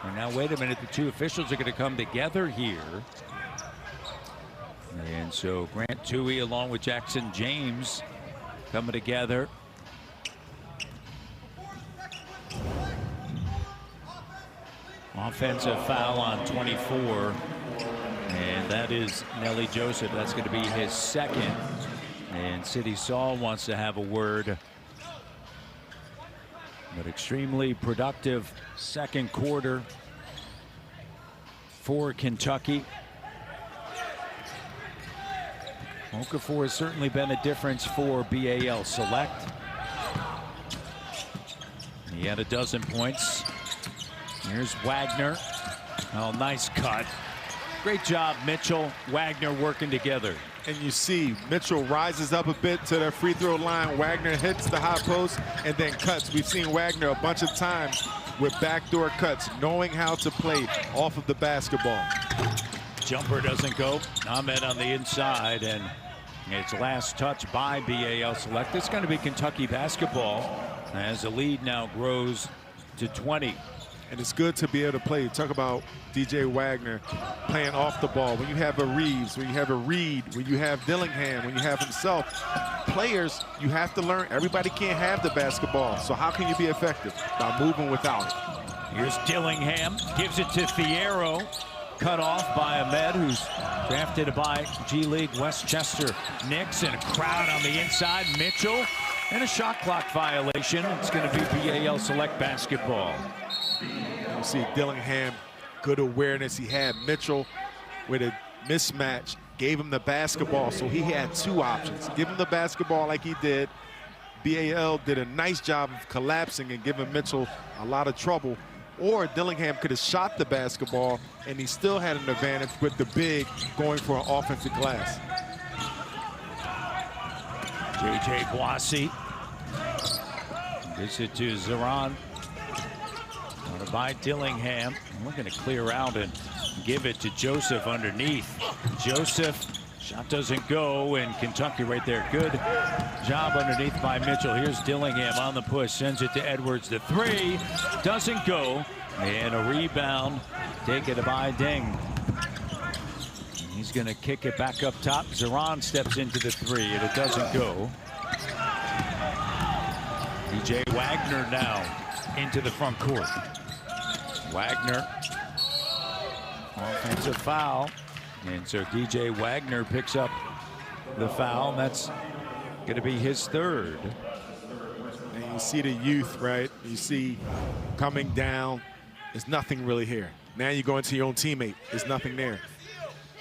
And now, wait a minute, the two officials are going to come together here. And so Grant Toohey along with Jackson James coming together. Offensive foul on 24. And that is Nelly Joseph. That's going to be his second. And City Saul wants to have a word. But extremely productive second quarter for Kentucky. Okafor has certainly been a difference for BAL Select. He had a dozen points. Here's Wagner. Oh, nice cut. Great job, Mitchell, Wagner working together. And you see Mitchell rises up a bit to the free throw line. Wagner hits the high post and then cuts. We've seen Wagner a bunch of times with backdoor cuts, knowing how to play off of the basketball. Jumper doesn't go. Ahmed on the inside, and it's last touch by BAL Select. It's going to be Kentucky basketball as the lead now grows to 20. And it's good to be able to play. Talk about DJ Wagner playing off the ball. When you have a Reeves, when you have a Reed, when you have Dillingham, when you have himself, players, you have to learn. Everybody can't have the basketball. So how can you be effective? By moving without it. Here's Dillingham, gives it to Thiero. Cut off by Ahmed, who's drafted by G League Westchester Knicks, and a crowd on the inside. Mitchell, and a shot clock violation. It's going to be BAL Select basketball. You see Dillingham, good awareness. He had Mitchell with a mismatch, gave him the basketball, so he had two options. Give him the basketball like he did. BAL did a nice job of collapsing and giving Mitchell a lot of trouble. Or Dillingham could have shot the basketball, and he still had an advantage with the big going for an offensive glass. J.J. Boissy gives it to Zaran. By Dillingham. We're going to clear out and give it to Joseph underneath. Joseph Shot doesn't go, and Kentucky right there. Good job underneath by Mitchell. Here's Dillingham on the push, sends it to Edwards. The three doesn't go, and a rebound taken by Deng. He's going to kick it back up top. Zeron steps into the three, and it doesn't go. DJ Wagner now into the front court. Wagner, offensive foul. And so DJ Wagner picks up the foul, and that's going to be his third. And you see the youth, right? You see coming down. There's nothing really here. Now you go into your own teammate. There's nothing there.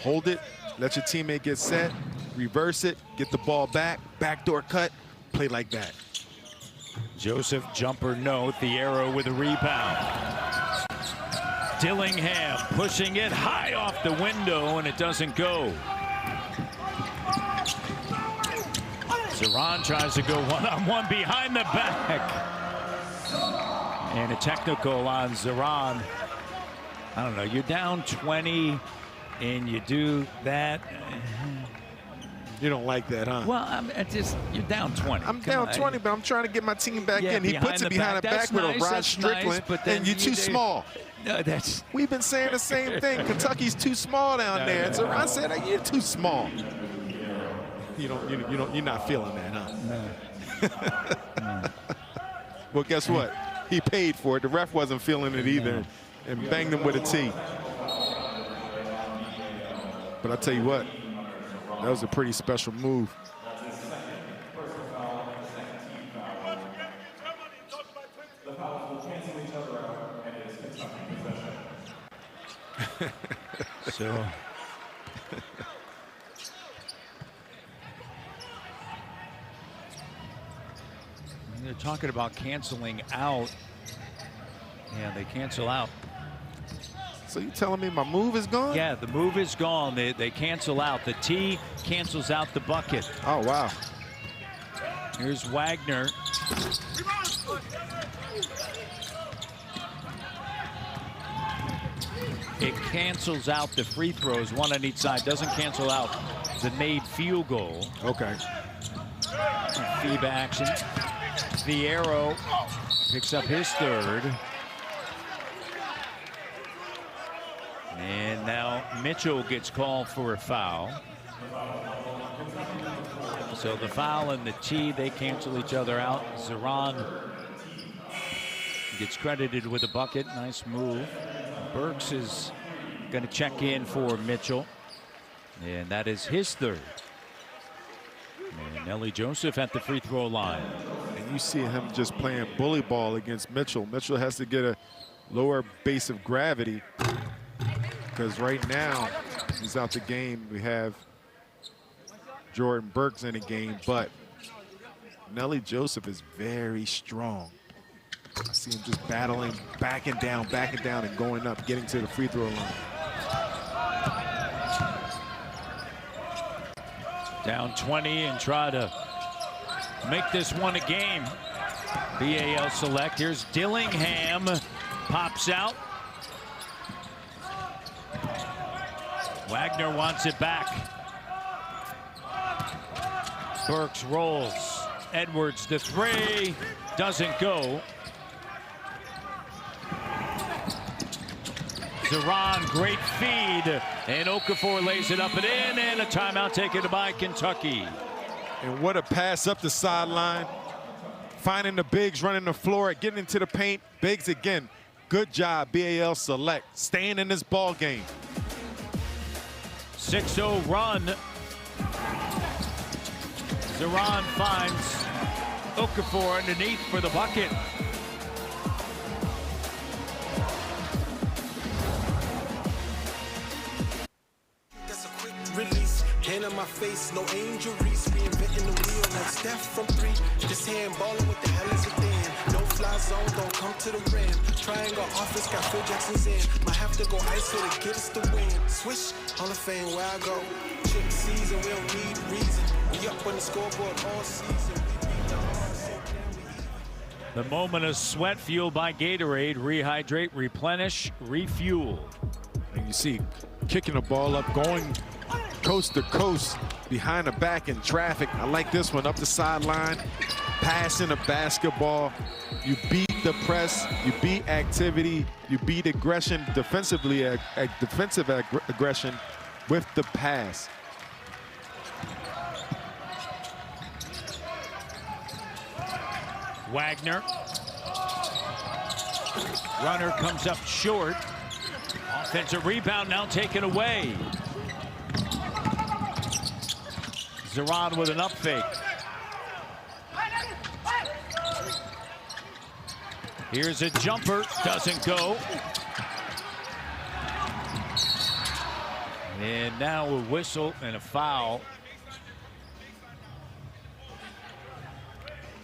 Hold it. Let your teammate get set. Reverse it. Get the ball back. Backdoor cut. Play like that. Joseph jumper no. Thiero with a rebound. Dillingham pushing it high off the window, and it doesn't go. Zeron tries to go one-on-one behind the back. And a technical on Zeron. I don't know, you're down 20 and you do that. You don't like that, huh? Well, you're down 20. I'm down 20, but I'm trying to get my team back in. He puts it behind the back with a Rod Strickland, and you're too small. No, We've been saying the same thing. Kentucky's too small down there. And so I said, you're too small. You're not feeling that, huh? No. Well, guess what? He paid for it. The ref wasn't feeling it either, and banged him with a tee. But I tell you what, that was a pretty special move. So they're talking about canceling out. Yeah, they cancel out. So you telling me my move is gone? Yeah, the move is gone. They cancel out. The tee cancels out the bucket. Oh, wow. Here's Wagner. It cancels out the free throws, one on each side. Doesn't cancel out the made field goal. Okay. FIBA action. Thiero picks up his third. And now Mitchell gets called for a foul. So the foul and the tee, they cancel each other out. Zeron gets credited with a bucket. Nice move. Burks is going to check in for Mitchell. And that is his third. And Nelly Joseph at the free throw line. And you see him just playing bully ball against Mitchell. Mitchell has to get a lower base of gravity, because right now he's out the game. We have Jordan Burks in the game, but Nelly Joseph is very strong. I see him just battling, backing down, and going up, getting to the free throw line. Down 20 and try to make this one a game. BAL select. Here's Dillingham. Pops out. Wagner wants it back. Burks rolls. Edwards the three. Doesn't go. Zeron, great feed, and Okafor lays it up and in, and a timeout taken by Kentucky. And what a pass up the sideline. Finding the bigs, running the floor, getting into the paint. Bigs again. Good job, BAL select. Staying in this ball game. 6-0 run. Zeron finds Okafor underneath for the bucket. Release, hand on my face, no angel Reeves, reinventing the wheel like Steph from 3. This hand balling, what the hell is it then? No fly zone, don't come to the rim. Triangle offense, got Phil Jackson's in. Might have to go ISO to get us the win. Swish, Hall of Fame, where I go. Chip season, we don't need reason. We up on the scoreboard all season. The moment of sweat fueled by Gatorade. Rehydrate, replenish, refuel. And you see, kicking the ball up, going coast coast to coast, behind the back in traffic. I like this one, up the sideline, passing the basketball. You beat the press, you beat activity, you beat aggression defensively, defensive aggression with the pass. Wagner. Runner comes up short. Offensive rebound now taken away. Zeron with an up fake. Here's a jumper, doesn't go. And now a whistle and a foul.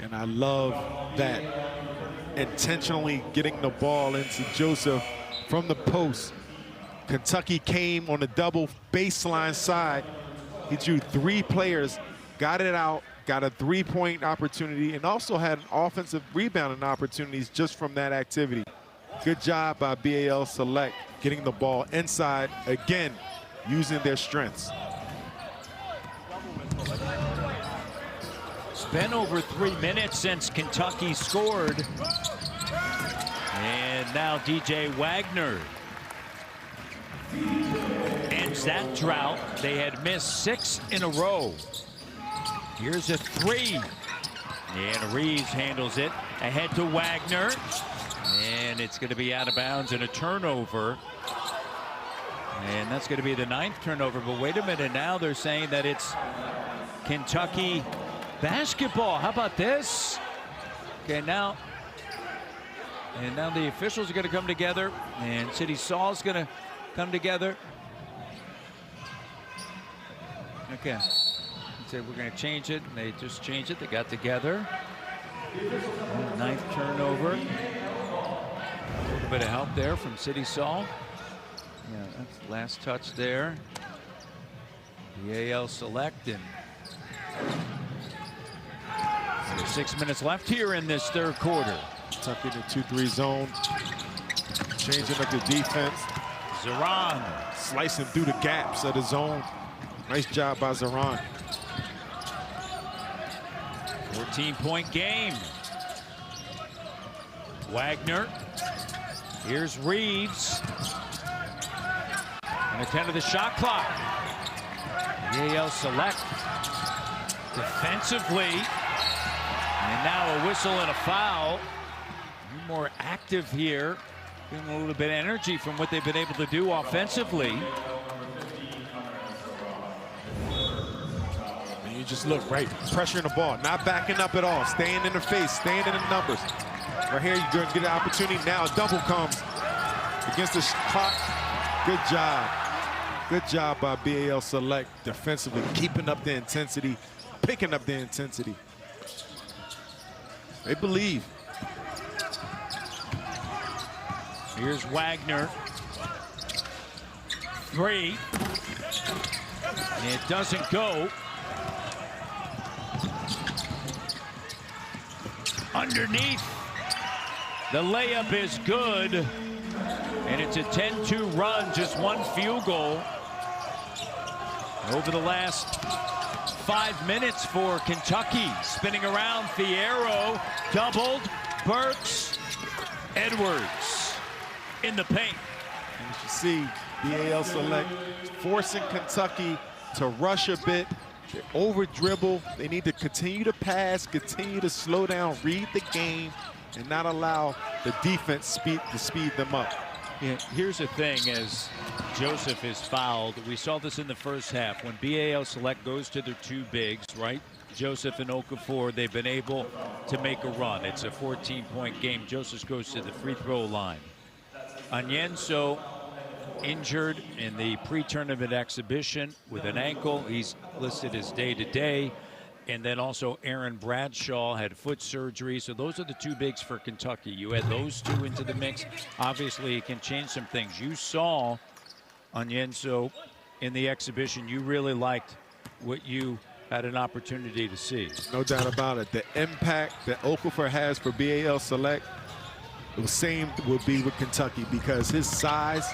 And I love that, intentionally getting the ball into Joseph from the post. Kentucky came on the double baseline side. He drew 3 players, got it out, got a 3-point opportunity, and also had offensive rebounding opportunities just from that activity. Good job by BAL Select getting the ball inside, again, using their strengths. It's been over 3 minutes since Kentucky scored. And now DJ Wagner ends that drought. They had missed 6 in a row. Here's a 3. And Reeves handles it. Ahead to Wagner. And it's going to be out of bounds and a turnover. And that's going to be the 9th turnover. But wait a minute, now they're saying that it's Kentucky basketball. How about this? Okay, now the officials are going to come together, and City Saul is going to come together. Okay, so we're going to change it, and they just changed it. They got together. 9th turnover. A little bit of help there from City Saul. Yeah, that's the last touch there. The AL Select, and 6 minutes left here in this 3rd quarter. Kentucky in the 2-3 zone, changing up the defense. Zeron slicing through the gaps of the zone. Nice job by Zeron. 14-point game. Wagner. Here's Reeves. And a 10 of the shot clock. AL Select defensively. And now a whistle and a foul. More active here. Getting a little bit of energy from what they've been able to do offensively. And you just look, right, pressuring the ball, not backing up at all, staying in the face, staying in the numbers. Right here, you're going to get an opportunity. Now a double comes against the clock. Good job. Good job by BAL Select defensively, keeping up the intensity, picking up the intensity. They believe. Here's Wagner. 3. And it doesn't go. Underneath. The layup is good. And it's a 10-2 run, just 1 field goal. Over the last 5 minutes for Kentucky. Spinning around, Thiero doubled. Burks, Edwards in the paint. And you see BAL Select forcing Kentucky to rush a bit. They over dribble. They need to continue to pass, continue to slow down, read the game, and not allow the defense to speed them up. Yeah, here's the thing, as Joseph is fouled, we saw this in the first half. When BAL Select goes to their 2 bigs, right? Joseph and Okafor, they've been able to make a run. It's a 14-point game. Joseph goes to the free throw line. Onyenso injured in the pre-tournament exhibition with an ankle. He's listed as day-to-day. And then also Aaron Bradshaw had foot surgery. So those are the 2 bigs for Kentucky. You add those 2 into the mix. Obviously, it can change some things. You saw Onyenso in the exhibition. You really liked what you had an opportunity to see. No doubt about it. The impact that Okafor has for BAL Select, the same will be with Kentucky, because his size,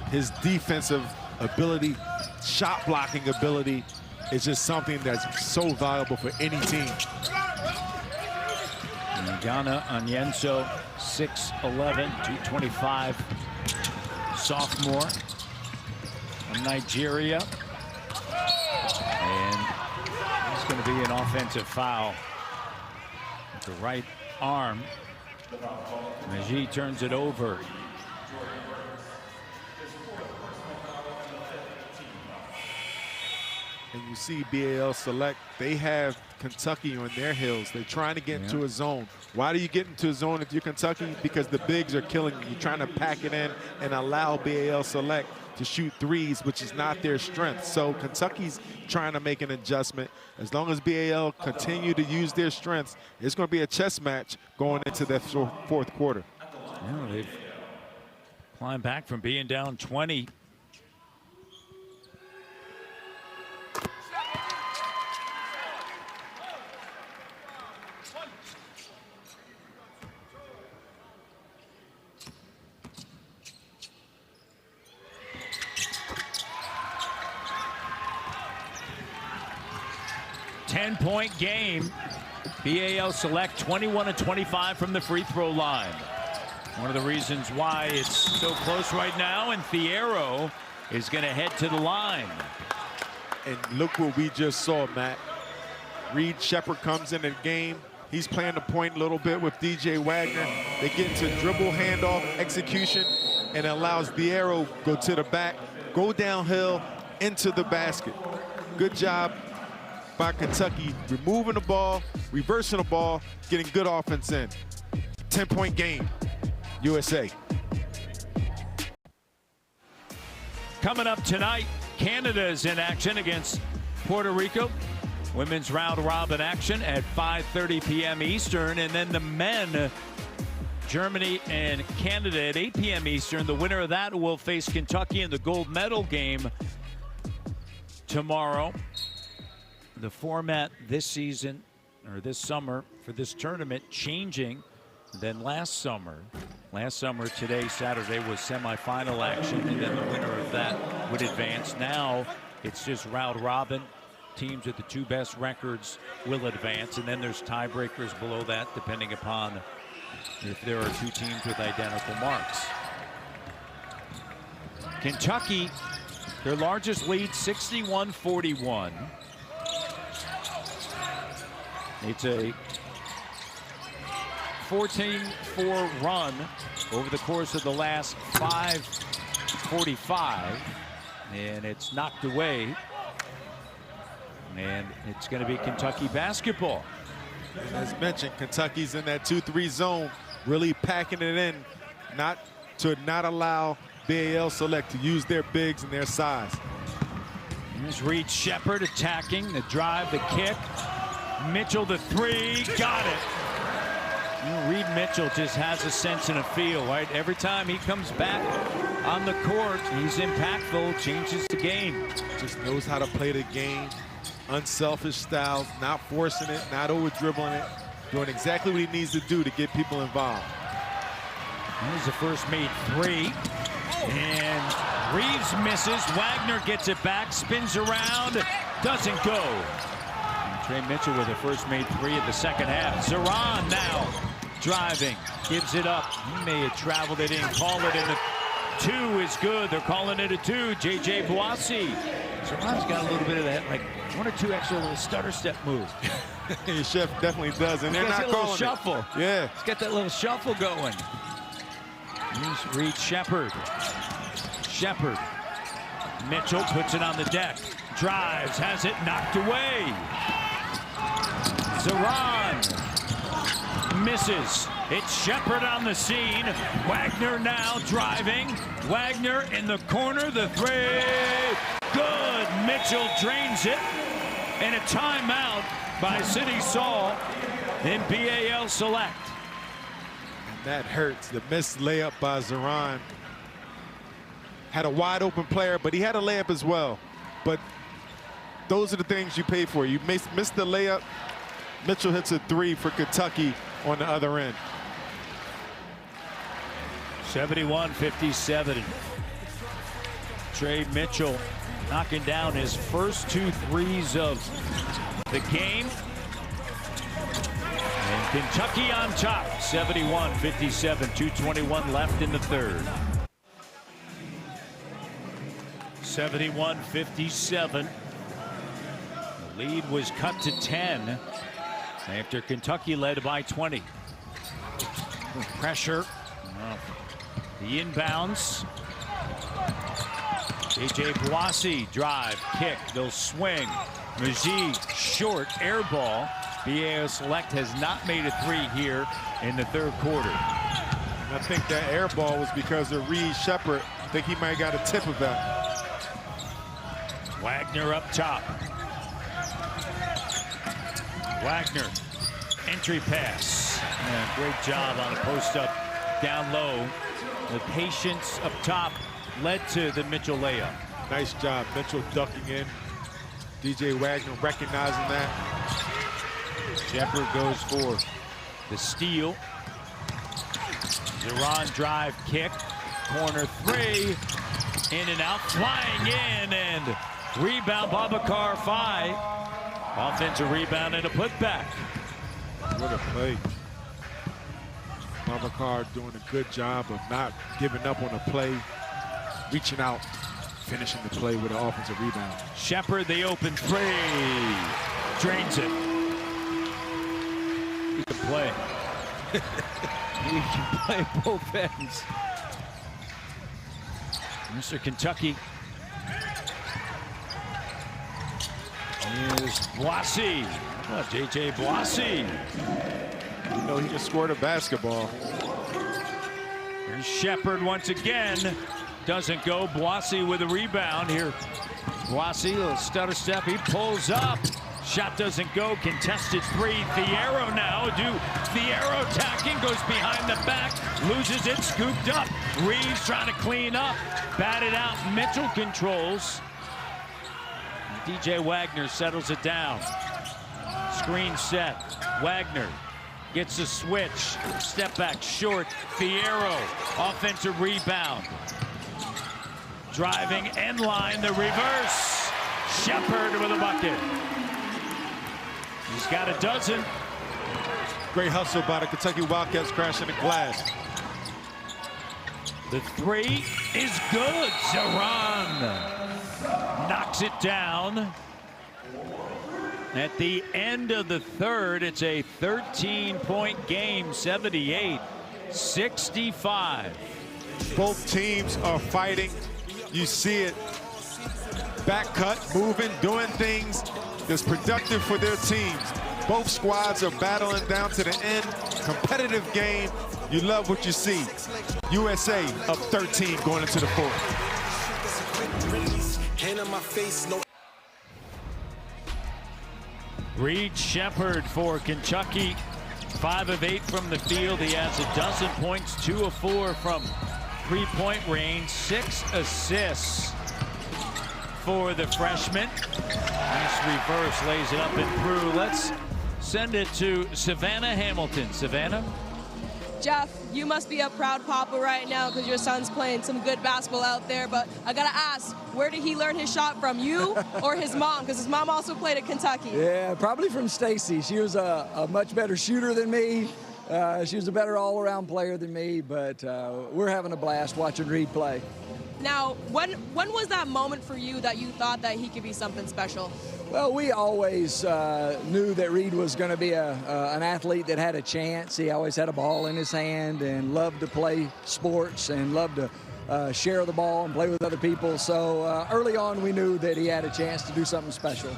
his defensive ability, shot blocking ability is just something that's so valuable for any team. Ghana Onyenso, 6'11", 225, sophomore from Nigeria. And it's going to be an offensive foul with the right arm. Maji turns it over. And you see BAL Select, they have Kentucky on their heels. They're trying to get into a zone. Why do you get into a zone if you're Kentucky? Because the bigs are killing you. You're trying to pack it in and allow BAL Select to shoot threes, which is not their strength. So Kentucky's trying to make an adjustment. As long as BAL continue to use their strengths, it's going to be a chess match going into the fourth quarter. Yeah, they've climbed back from being down 20. Ten-point game. BAL Select 21 of 25 from the free throw line. One of the reasons why it's so close right now, and Thiero is going to head to the line. And look what we just saw, Matt. Reed Sheppard comes in the game. He's playing the point a little bit with DJ Wagner. They get into dribble handoff execution and allows Thiero go to the back, go downhill into the basket. Good job by Kentucky, removing the ball, reversing the ball, getting good offense in. 10-point game, USA. Coming up tonight, Canada is in action against Puerto Rico. Women's round robin action at 5:30 p.m. Eastern, and then the men, Germany and Canada at 8 p.m. Eastern. The winner of that will face Kentucky in the gold medal game tomorrow. The format this season, or this summer, for this tournament changing than last summer. Last summer, today, Saturday, was semifinal action, and then the winner of that would advance. Now it's just round robin. Teams with the two best records will advance, and then there's tiebreakers below that, depending upon if there are two teams with identical marks. Kentucky, their largest lead, 61-41. It's a 14-4 run over the course of the last 5:45, and it's knocked away. And it's going to be Kentucky basketball. And as mentioned, Kentucky's in that 2-3 zone, really packing it in, not allow BAL Select to use their bigs and their size. Here's Reed Sheppard attacking, the drive, the kick. Mitchell, the three, got it. You know, Reed Mitchell just has a sense and a feel, right? Every time he comes back on the court, he's impactful, changes the game. Just knows how to play the game. Unselfish styles, not forcing it, not over-dribbling it, doing exactly what he needs to do to get people involved. Here's the first made three. And Reeves misses. Wagner gets it back, spins around, doesn't go. And Trey Mitchell with the first made three of the second half. Zeron now driving, gives it up. He may have traveled it in, call it in. The two is good. They're calling it a two. J.J. Boissy. Zeron's got a little bit of that, like one or two extra little stutter step moves. Chef definitely does, and they're not calling it. Shuffle. Yeah. He's got that little shuffle going. Here's Reed Sheppard. Sheppard. Mitchell puts it on the deck. Drives, has it knocked away. Zeron misses. It's Sheppard on the scene. Wagner now driving. Wagner in the corner, the three. Good. Mitchell drains it. And a timeout by City Saul in BAL Select. And that hurts. The missed layup by Zeron. Had a wide open player, but he had a layup as well. But those are the things you pay for. You missed the layup. Mitchell hits a three for Kentucky on the other end. 71-57. Trey Mitchell knocking down his first 2 threes of the game. And Kentucky on top, 71-57, 2:21 left in the third. 71-57. The lead was cut to 10 after Kentucky led by 20. Pressure. The inbounds. J.J. Boissy drive, kick, they'll swing. Majid short, air ball. BAL Select has not made a 3 here in the third quarter. I think that air ball was because of Reeves Sheppard. I think he might have got a tip of that. Wagner up top. Wagner, entry pass. And great job on a post-up down low. The patience up top led to the Mitchell layup. Nice job, Mitchell ducking in. DJ Wagner recognizing that. Sheppard goes for the steal. Zeron drive kick. Corner 3. In and out, flying in, and rebound Babacar 5. Offensive rebound and a putback. What a play. Babacar doing a good job of not giving up on a play, reaching out, finishing the play with an offensive rebound. Sheppard, the open 3. Drains it. He can play. He can play both ends. Mr. Kentucky is Boissy. Oh, J.J. Boissy. You know, he just scored a basketball. Here's Sheppard once again. Doesn't go. Boissy with a rebound here. Boissy, a little stutter step. He pulls up. Shot doesn't go. Contested 3. Thiero now. Thiero attacking. Goes behind the back. Loses it. Scooped up. Reeves trying to clean up. Batted out. Mitchell controls. DJ Wagner settles it down. Screen set. Wagner gets a switch. Step back short. Thiero. Offensive rebound. Driving end line. The reverse. Sheppard with a bucket. He's got a dozen. Great hustle by the Kentucky Wildcats, crashing the glass. The 3 is good. Zeron knocks it down. At the end of the third, it's a 13-point game, 78-65. Both teams are fighting. You see it. Back cut, moving, doing things that's productive for their teams. Both squads are battling down to the end. Competitive game. You love what you see. USA up 13 going into the fourth. Reed Sheppard for Kentucky. 5 of 8 from the field. He has a dozen points, 2 of 4 from three-point range, 6 assists for the freshman. Nice reverse, lays it up and through. Let's send it to Savannah Hamilton. Savannah? Jeff, you must be a proud papa right now because your son's playing some good basketball out there, but I gotta ask, where did he learn his shot from, you or his mom? Because his mom also played at Kentucky. Yeah, probably from Stacy. She was a much better shooter than me. She was a better all-around player than me, but we're having a blast watching Reed play. Now, when was that moment for you that you thought that he could be something special? Well, we always knew that Reed was going to be an athlete that had a chance. He always had a ball in his hand and loved to play sports and loved to share the ball and play with other people. So early on, we knew that he had a chance to do something special.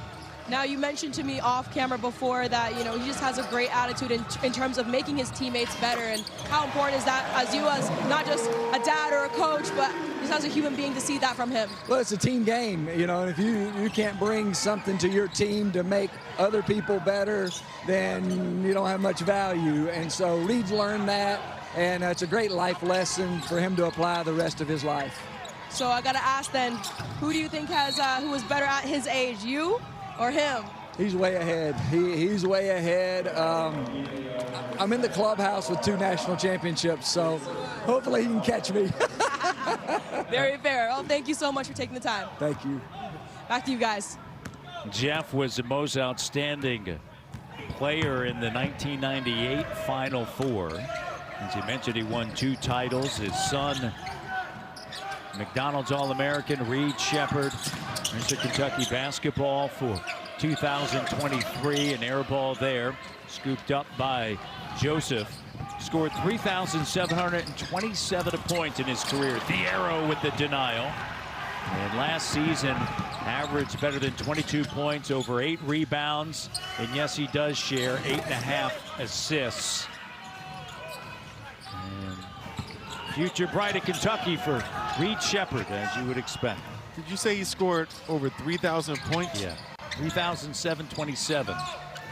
Now, you mentioned to me off camera before that, you know, he just has a great attitude in terms of making his teammates better. And how important is that as you, as not just a dad or a coach, but just as a human being to see that from him? Well, it's a team game, you know, and if you can't bring something to your team to make other people better, then you don't have much value. And so Reed's learned that, and it's a great life lesson for him to apply the rest of his life. So I got to ask then, who do you think who was better at his age, you or him? He's way ahead. He's way ahead. I'm in the clubhouse with 2 national championships, so hopefully he can catch me. Very fair. Well, thank you so much for taking the time. Thank you. Back to you guys. Jeff was the most outstanding player in the 1998 Final Four. As you mentioned, he won 2 titles. His son, McDonald's All-American, Reed Sheppard, Mr. Kentucky basketball for 2023. An air ball there, scooped up by Joseph. Scored 3,727 points in his career. Thiero with the denial. And last season, averaged better than 22 points, over 8 rebounds. And yes, he does share 8.5 assists. And future bright at Kentucky for Reed Sheppard, as you would expect. Did you say he scored over 3,000 points? Yeah, 3,727.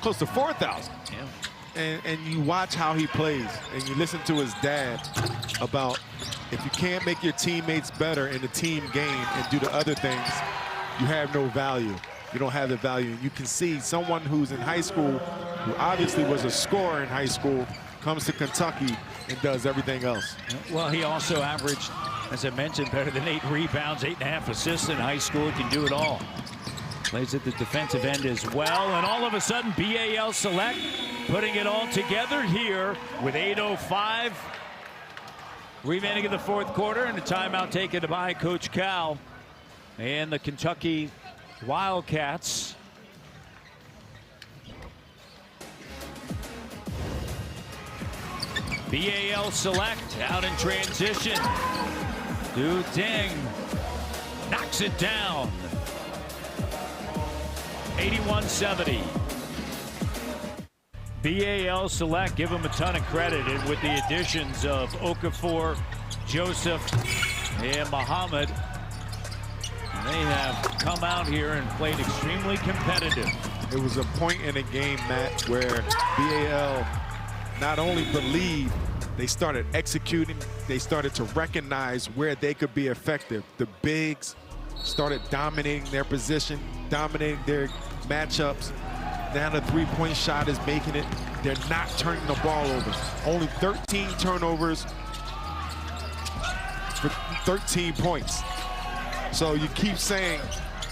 Close to 4,000. Yeah. And you watch how he plays, and you listen to his dad about if you can't make your teammates better in the team game and do the other things, you have no value. You don't have the value. You can see someone who's in high school, who obviously was a scorer in high school, comes to Kentucky and does everything else. Well, he also averaged, as I mentioned, better than 8 rebounds, 8.5 assists in high school. He can do it all. Plays at the defensive end as well. And all of a sudden, BAL Select putting it all together here with 8:05 remaining in the 4th quarter, and a timeout taken by Coach Cal and the Kentucky Wildcats. BAL Select out in transition. Du Ding knocks it down. 81-70. BAL Select, give them a ton of credit, and with the additions of Okafor, Joseph, and Muhammad, they have come out here and played extremely competitive. It was a point in the game, Matt, where BAL not only believed, they started executing, they started to recognize where they could be effective. The bigs started dominating their position, dominating their matchups. Now the three-point shot is making it. They're not turning the ball over. Only 13 turnovers for 13 points. So you keep saying,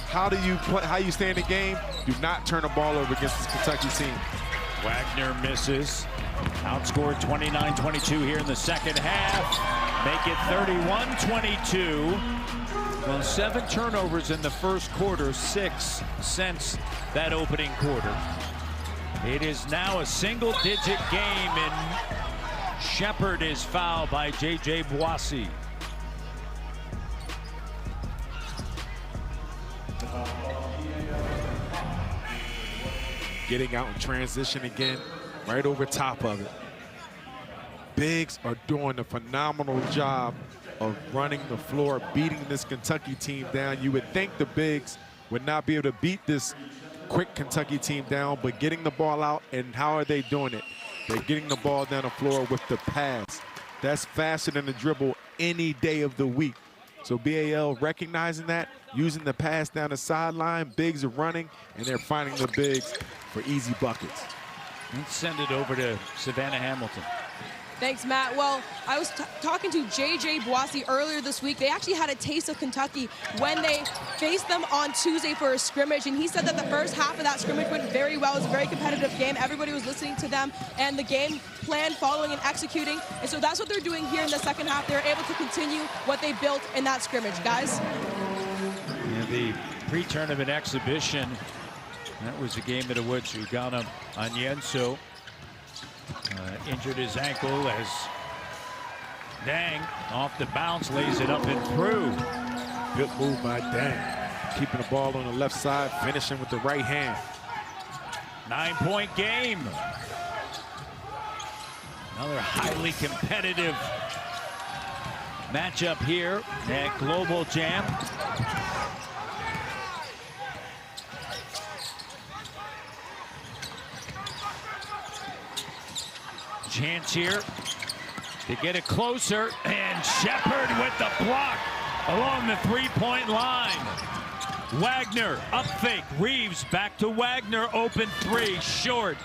how do you play, how you stay in the game? Do not turn the ball over against this Kentucky team. Wagner misses. Outscored 29-22 here in the second half. Make it 31-22. Well, 7 turnovers in the first quarter, 6 since that opening quarter. It is now a single-digit game, and Sheppard is fouled by J.J. Boissy. Getting out in transition again, right over top of it. Bigs are doing a phenomenal job of running the floor, beating this Kentucky team down. You would think the bigs would not be able to beat this quick Kentucky team down, but getting the ball out, and how are they doing it? They're getting the ball down the floor with the pass. That's faster than the dribble any day of the week. So BAL recognizing that, using the pass down the sideline, bigs are running, and they're finding the bigs for easy buckets. Let's send it over to Savannah Hamilton. Thanks, Matt. Well, I was talking to J.J. Boissy earlier this week. They actually had a taste of Kentucky when they faced them on Tuesday for a scrimmage, and he said that the first half of that scrimmage went very well. It was a very competitive game. Everybody was listening to them, and the game plan following and executing. And so that's what they're doing here in the second half. They're able to continue what they built in that scrimmage, guys. Yeah, the pre-tournament exhibition, that was a game in which Ugana Onyenso injured his ankle as Dang off the bounce lays it up and through. Good move by Dang. Keeping the ball on the left side, finishing with the right hand. 9-point game. Another highly competitive matchup here at Global Jam. Chance here to get it closer, and Sheppard with the block along the three-point line. Wagner up fake, Reeves back to Wagner, open three, short.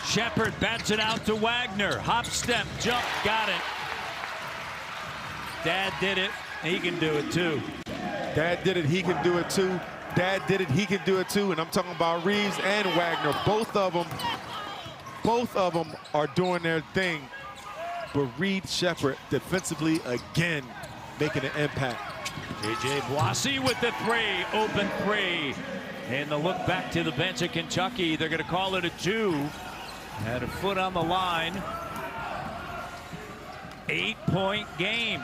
Sheppard bats it out to Wagner, hop step, jump, got it. Dad did it, He can do it too. Dad did it, he can do it too. Dad did it, he can do it too. And I'm talking about Reeves and Wagner. Both of them are doing their thing. But Reeves, Sheppard defensively again making an impact. J.J. Boissy with the three, open three. And the look back to the bench of Kentucky. They're going to call it a 2. Had a foot on the line. 8-point game.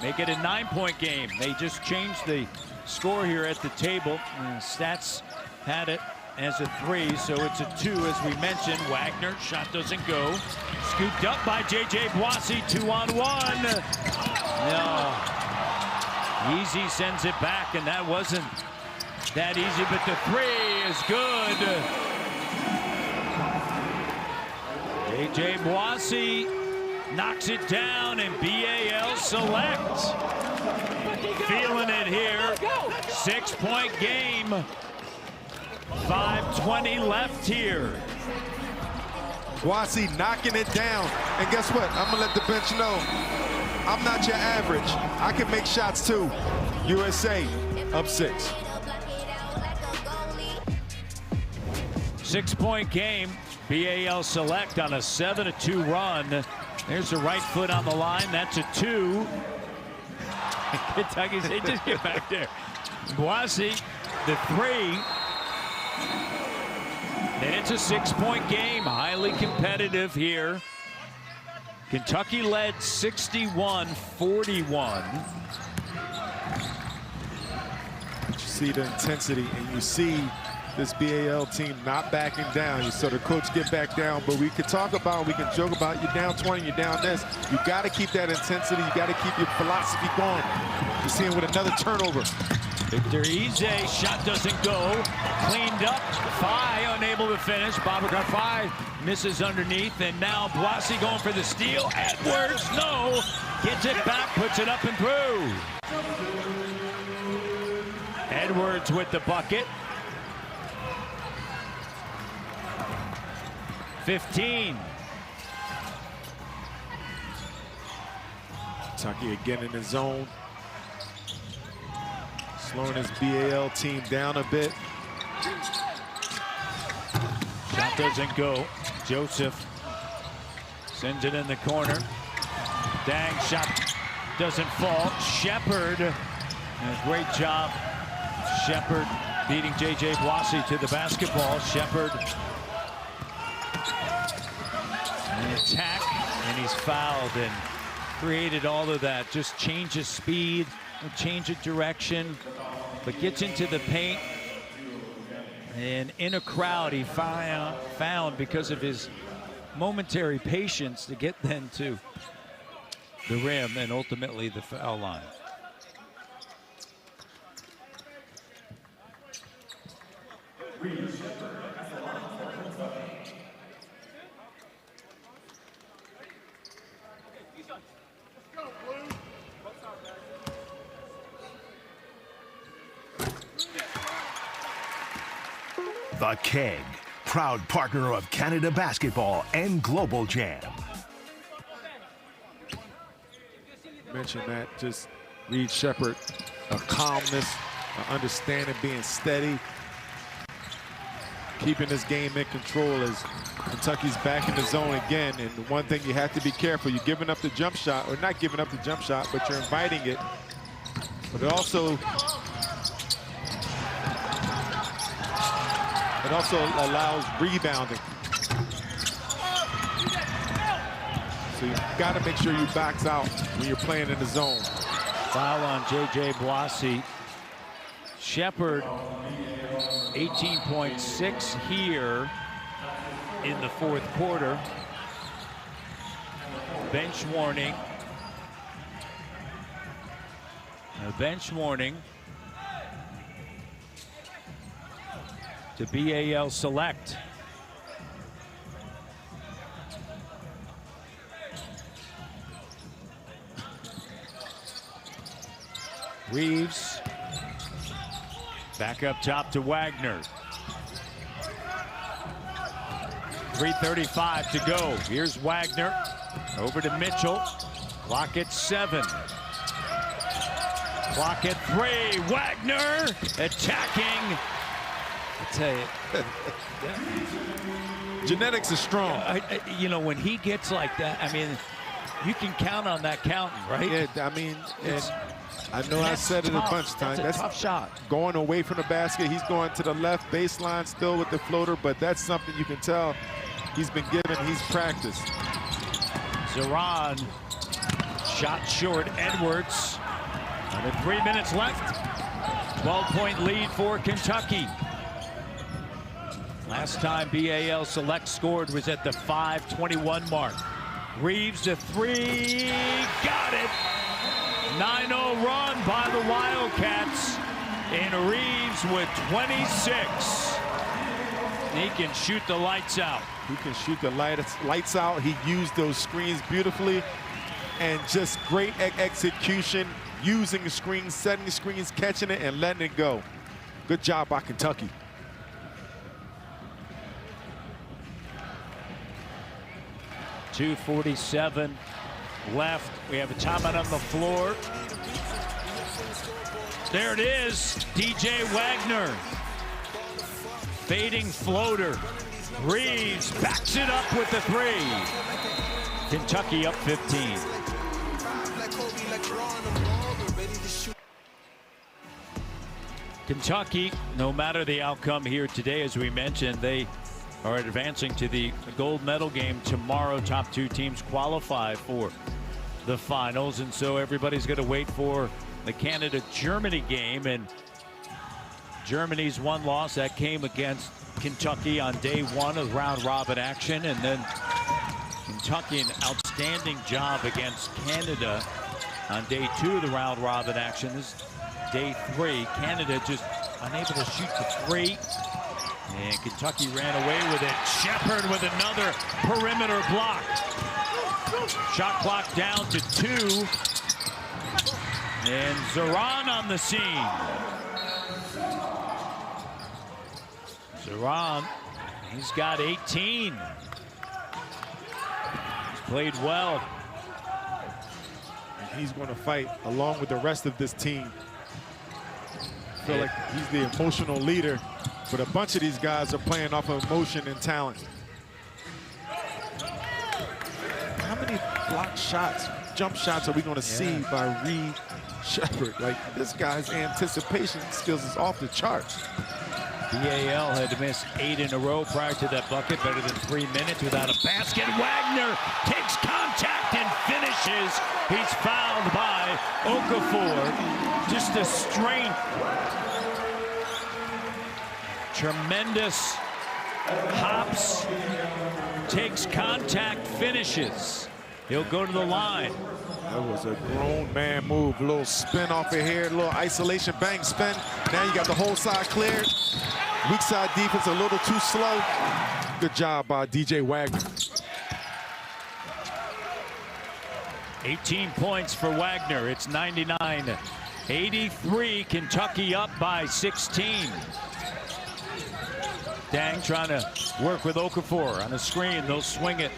Make it a 9-point game. They just changed the score here at the table. Stats had it as a 3, so it's a 2 as we mentioned. Wagner, shot doesn't go. Scooped up by J.J. Boissy, 2-on-1. No. Easy sends it back, and that wasn't that easy, but the 3 is good. J.J. Boissy knocks it down, and BAL select. Feeling it here. 6-point game. 5:20 left here. Boissy knocking it down. And guess what? I'm going to let the bench know. I'm not your average. I can make shots too. USA up 6. 6-point game. BAL select on a 7-2 run. There's the right foot on the line. That's a 2. Kentucky say just get back there. Boissy, the 3. And it's a 6-point game. Highly competitive here. Kentucky led 61-41. You see the intensity, and you see this BAL team not backing down. You saw the coach get back down, but we can talk about, we can joke about, you're down 20, you're down this. You got to keep that intensity. You got to keep your philosophy going. You see him with another turnover. Victor Eze, shot doesn't go. Cleaned up. Fye unable to finish. Babacar Fye misses underneath, and now Boissy going for the steal. Edwards, no. Gets it back, puts it up and through. Edwards with the bucket. 15. Kentucky again in the zone. Slowing his BAL team down a bit. Shot doesn't go. Joseph sends it in the corner. Dang, shot doesn't fall. Sheppard, great job. Sheppard beating J.J. Boissy to the basketball. Sheppard, an attack, and he's fouled and created all of that. Just changes speed, change of direction, but gets into the paint. And in a crowd, he found because of his momentary patience to get then to the rim and ultimately the foul line. The Keg, proud partner of Canada Basketball and Global Jam. Mentioned that, just read Sheppard, a calmness, an understanding, being steady, keeping this game in control as Kentucky's back in the zone again. And the one thing you have to be careful, you're giving up the jump shot, or not giving up the jump shot, but you're inviting it. But it also allows rebounding. So you've got to make sure you box out when you're playing in the zone. Foul on J.J. Boissy. Sheppard, 18.6 here in the fourth quarter. Bench warning. A bench warning to BAL select. Reeves back up top to Wagner. 3:35 to go. Here's Wagner over to Mitchell. Clock at 7. Clock at 3. Wagner attacking. I tell you, genetics is strong. You know, when he gets like that, I mean, you can count on that counting, right? Yeah, I mean, I know I said it a bunch of times. That's a tough shot. Going away from the basket. He's going to the left baseline still with the floater, but that's something you can tell he's been given. He's practiced. Zoran shot short. Edwards. Under 3 minutes left. 12-point lead for Kentucky. Last time BAL Select scored was at the 5:21 mark. Reeves a 3, got it. 9-0 run by the Wildcats, and Reeves with 26. He can shoot the lights out. He can shoot the lights out. He used those screens beautifully, and just great execution, using the screens, setting the screens, catching it, and letting it go. Good job by Kentucky. .247 left. We have a timeout on the floor. There it is, DJ Wagner. Fading floater. Reeves backs it up with the 3. Kentucky up 15. Kentucky, no matter the outcome here today, as we mentioned, they are advancing to the gold medal game tomorrow. Top 2 teams qualify for the finals, and so everybody's going to wait for the Canada-Germany game. And Germany's one loss that came against Kentucky on day 1 of round-robin action, and then Kentucky an outstanding job against Canada on day 2 of the round-robin action. This is day 3. Canada just unable to shoot the 3. And Kentucky ran away with it. Sheppard with another perimeter block. Shot clock down to 2. And Zoran on the scene. Zoran, he's got 18. He's played well. And he's going to fight along with the rest of this team. I feel like he's the emotional leader. But a bunch of these guys are playing off of emotion and talent. How many block shots, jump shots are we going to see by Reeves Sheppard? Like, this guy's anticipation skills is off the charts. BAL had to miss 8 in a row prior to that bucket. Better than 3 minutes without a basket. Wagner takes contact and finishes. He's fouled by Okafor. Just a strength. Tremendous hops, takes contact, finishes. He'll go to the line. That was a grown man move. A little spin off of here, a little isolation, bang, spin. Now you got the whole side cleared. Weak side defense a little too slow. Good job by DJ Wagner. 18 points for Wagner. It's 99-83. Kentucky up by 16. Dang trying to work with Okafor on the screen. They'll swing it.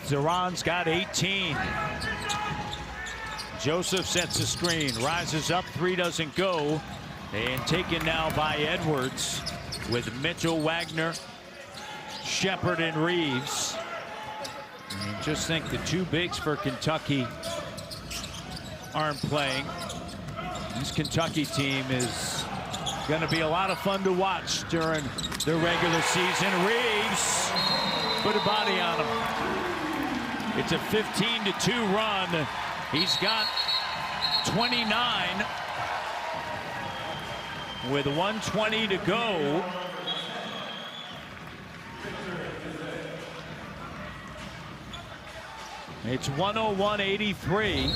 Zoran's got 18. Joseph sets the screen, rises up, 3 doesn't go. And taken now by Edwards with Mitchell, Wagner, Sheppard, and Reeves. And just think the 2 bigs for Kentucky aren't playing. This Kentucky team is going to be a lot of fun to watch during the regular season. Reeves put a body on him. It's a 15-2 run. He's got 29 with 1:20 to go. It's 101-83.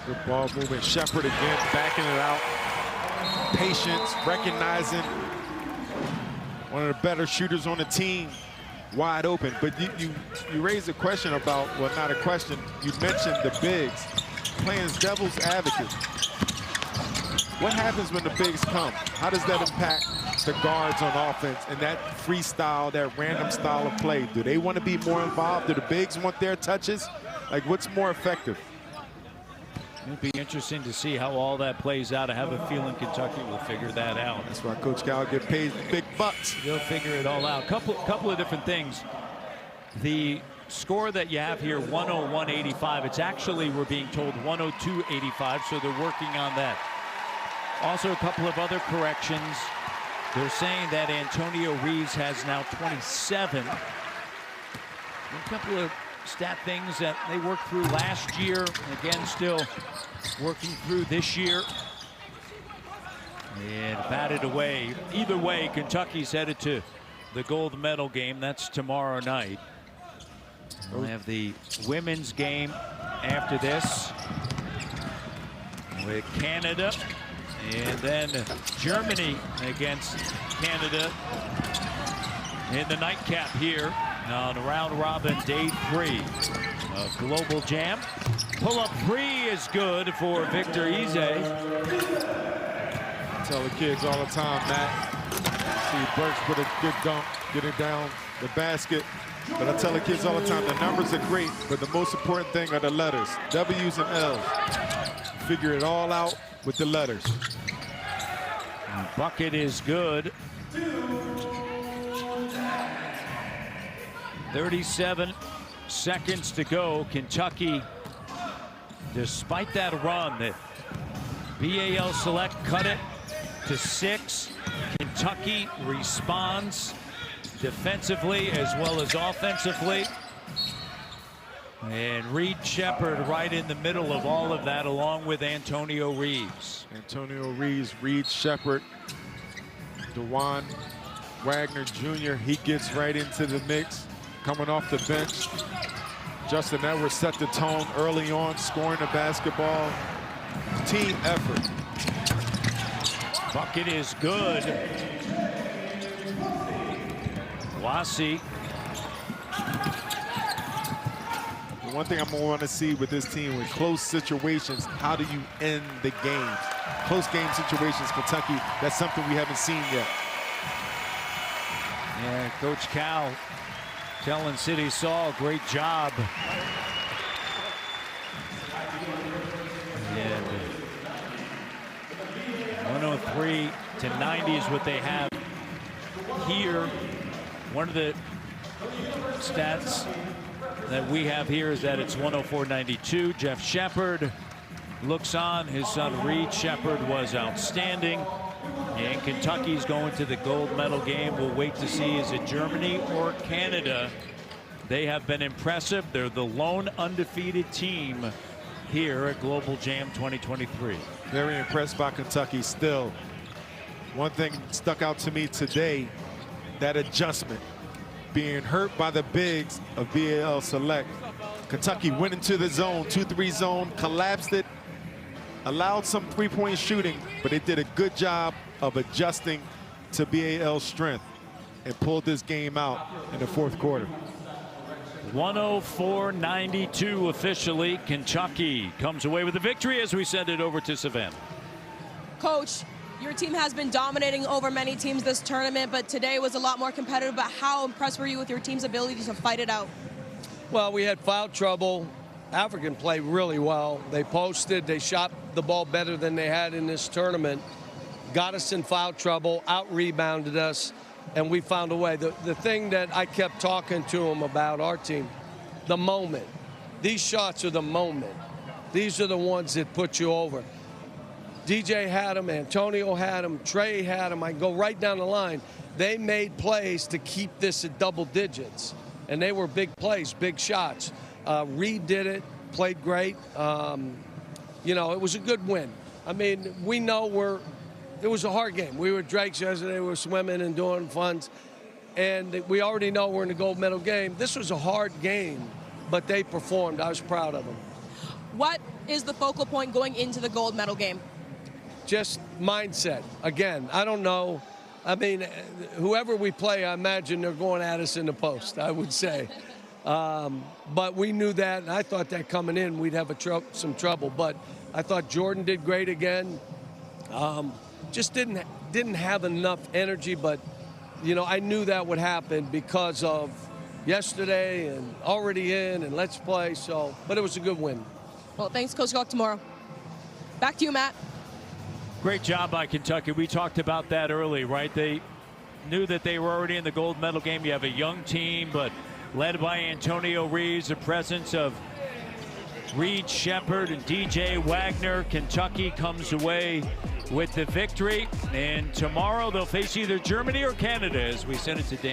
Good ball movement. Sheppard again, backing it out. Patience, recognizing one of the better shooters on the team, wide open. But you raised a question about, well, not a question. You mentioned the bigs. Playing devil's advocate. What happens when the bigs come? How does that impact the guards on offense and that freestyle, that random style of play? Do they want to be more involved? Do the bigs want their touches? Like, what's more effective? It'll be interesting to see how all that plays out. I have a feeling Kentucky will figure that out. That's why Coach Cal get paid big bucks. They'll figure it all out. Couple of different things. The score that you have here, 101-85. It's actually, we're being told, 102-85, so they're working on that. Also, a couple of other corrections. They're saying that Antonio Reeves has now 27. A couple of stat things that they worked through last year. Again, still working through this year. And batted away. Either way, Kentucky's headed to the gold medal game. That's tomorrow night. We'll have the women's game after this with Canada, and then Germany against Canada in the nightcap here on round robin day 3 of Global Jam. Pull-up 3 is good for Victor Eze. I tell the kids all the time, Matt. See Burks put a good dunk, get it down the basket. But I tell the kids all the time, the numbers are great, but the most important thing are the letters, W's and L's. Figure it all out with the letters. And bucket is good. 37 seconds to go. Kentucky, despite that run, the BAL Select cut it to 6. Kentucky responds defensively as well as offensively. And Sheppard right in the middle of all of that, along with Antonio Reeves. Antonio Reeves, Sheppard, DeJuan Wagner Jr., he gets right into the mix, coming off the bench. Justin Edwards set the tone early on, scoring the basketball. Team effort. Bucket is good. Wasi. The one thing I'm going to want to see with this team, with close situations, how do you end the games? Close game situations, Kentucky, that's something we haven't seen yet. Yeah, Coach Cal telling City Saul, great job. And 103-90 is what they have here. One of the stats that we have here is that it's 104-92. Jeff Sheppard looks on. His son Sheppard was outstanding. And Kentucky's going to the gold medal game. We'll wait to see, is it Germany or Canada? They have been impressive. They're the lone undefeated team here at Global Jam 2023. Very impressed by Kentucky still. One thing stuck out to me today, that adjustment, being hurt by the bigs of BAL Select. Kentucky went into the zone, 2-3 zone, collapsed it, allowed some three-point shooting, but they did a good job of adjusting to BAL's strength and pulled this game out in the fourth quarter. 104-92 officially. Kentucky comes away with the victory as we send it over to Savannah. Coach, your team has been dominating over many teams this tournament, but today was a lot more competitive. But how impressed were you with your team's ability to fight it out? Well, we had foul trouble. African played really well. They posted, they shot the ball better than they had in this tournament. Got us in foul trouble, out-rebounded us, and we found a way. The thing that I kept talking to them about our team, the moment. These shots are the moment. These are the ones that put you over. DJ had them, Antonio had them, Trey had them. I go right down the line. They made plays to keep this at double digits, and they were big plays, big shots. Reed did it, played great. You know, it was a good win. I mean, we know it was a hard game. We were at Drake's yesterday, we were swimming and doing funds, and we already know we're in the gold medal game. This was a hard game, but they performed. I was proud of them. What is the focal point going into the gold medal game? Just mindset. Again, I don't know. I mean, whoever we play, I imagine they're going at us in the post, I would say. But we knew that, and I thought that coming in we'd have some trouble. But I thought Jordan did great again. Just didn't didn't have enough energy, but, you know, I knew that would happen because of yesterday and already in and let's play. So, but it was a good win. Well, thanks, Coach. Good luck tomorrow. Back to you, Matt. Great job by Kentucky. We talked about that early, right? They knew that they were already in the gold medal game. You have a young team, but led by Antonio Reeves, the presence of Reed, Sheppard, and DJ Wagner. Kentucky comes away with the victory. And tomorrow they'll face either Germany or Canada as we send it to Dan.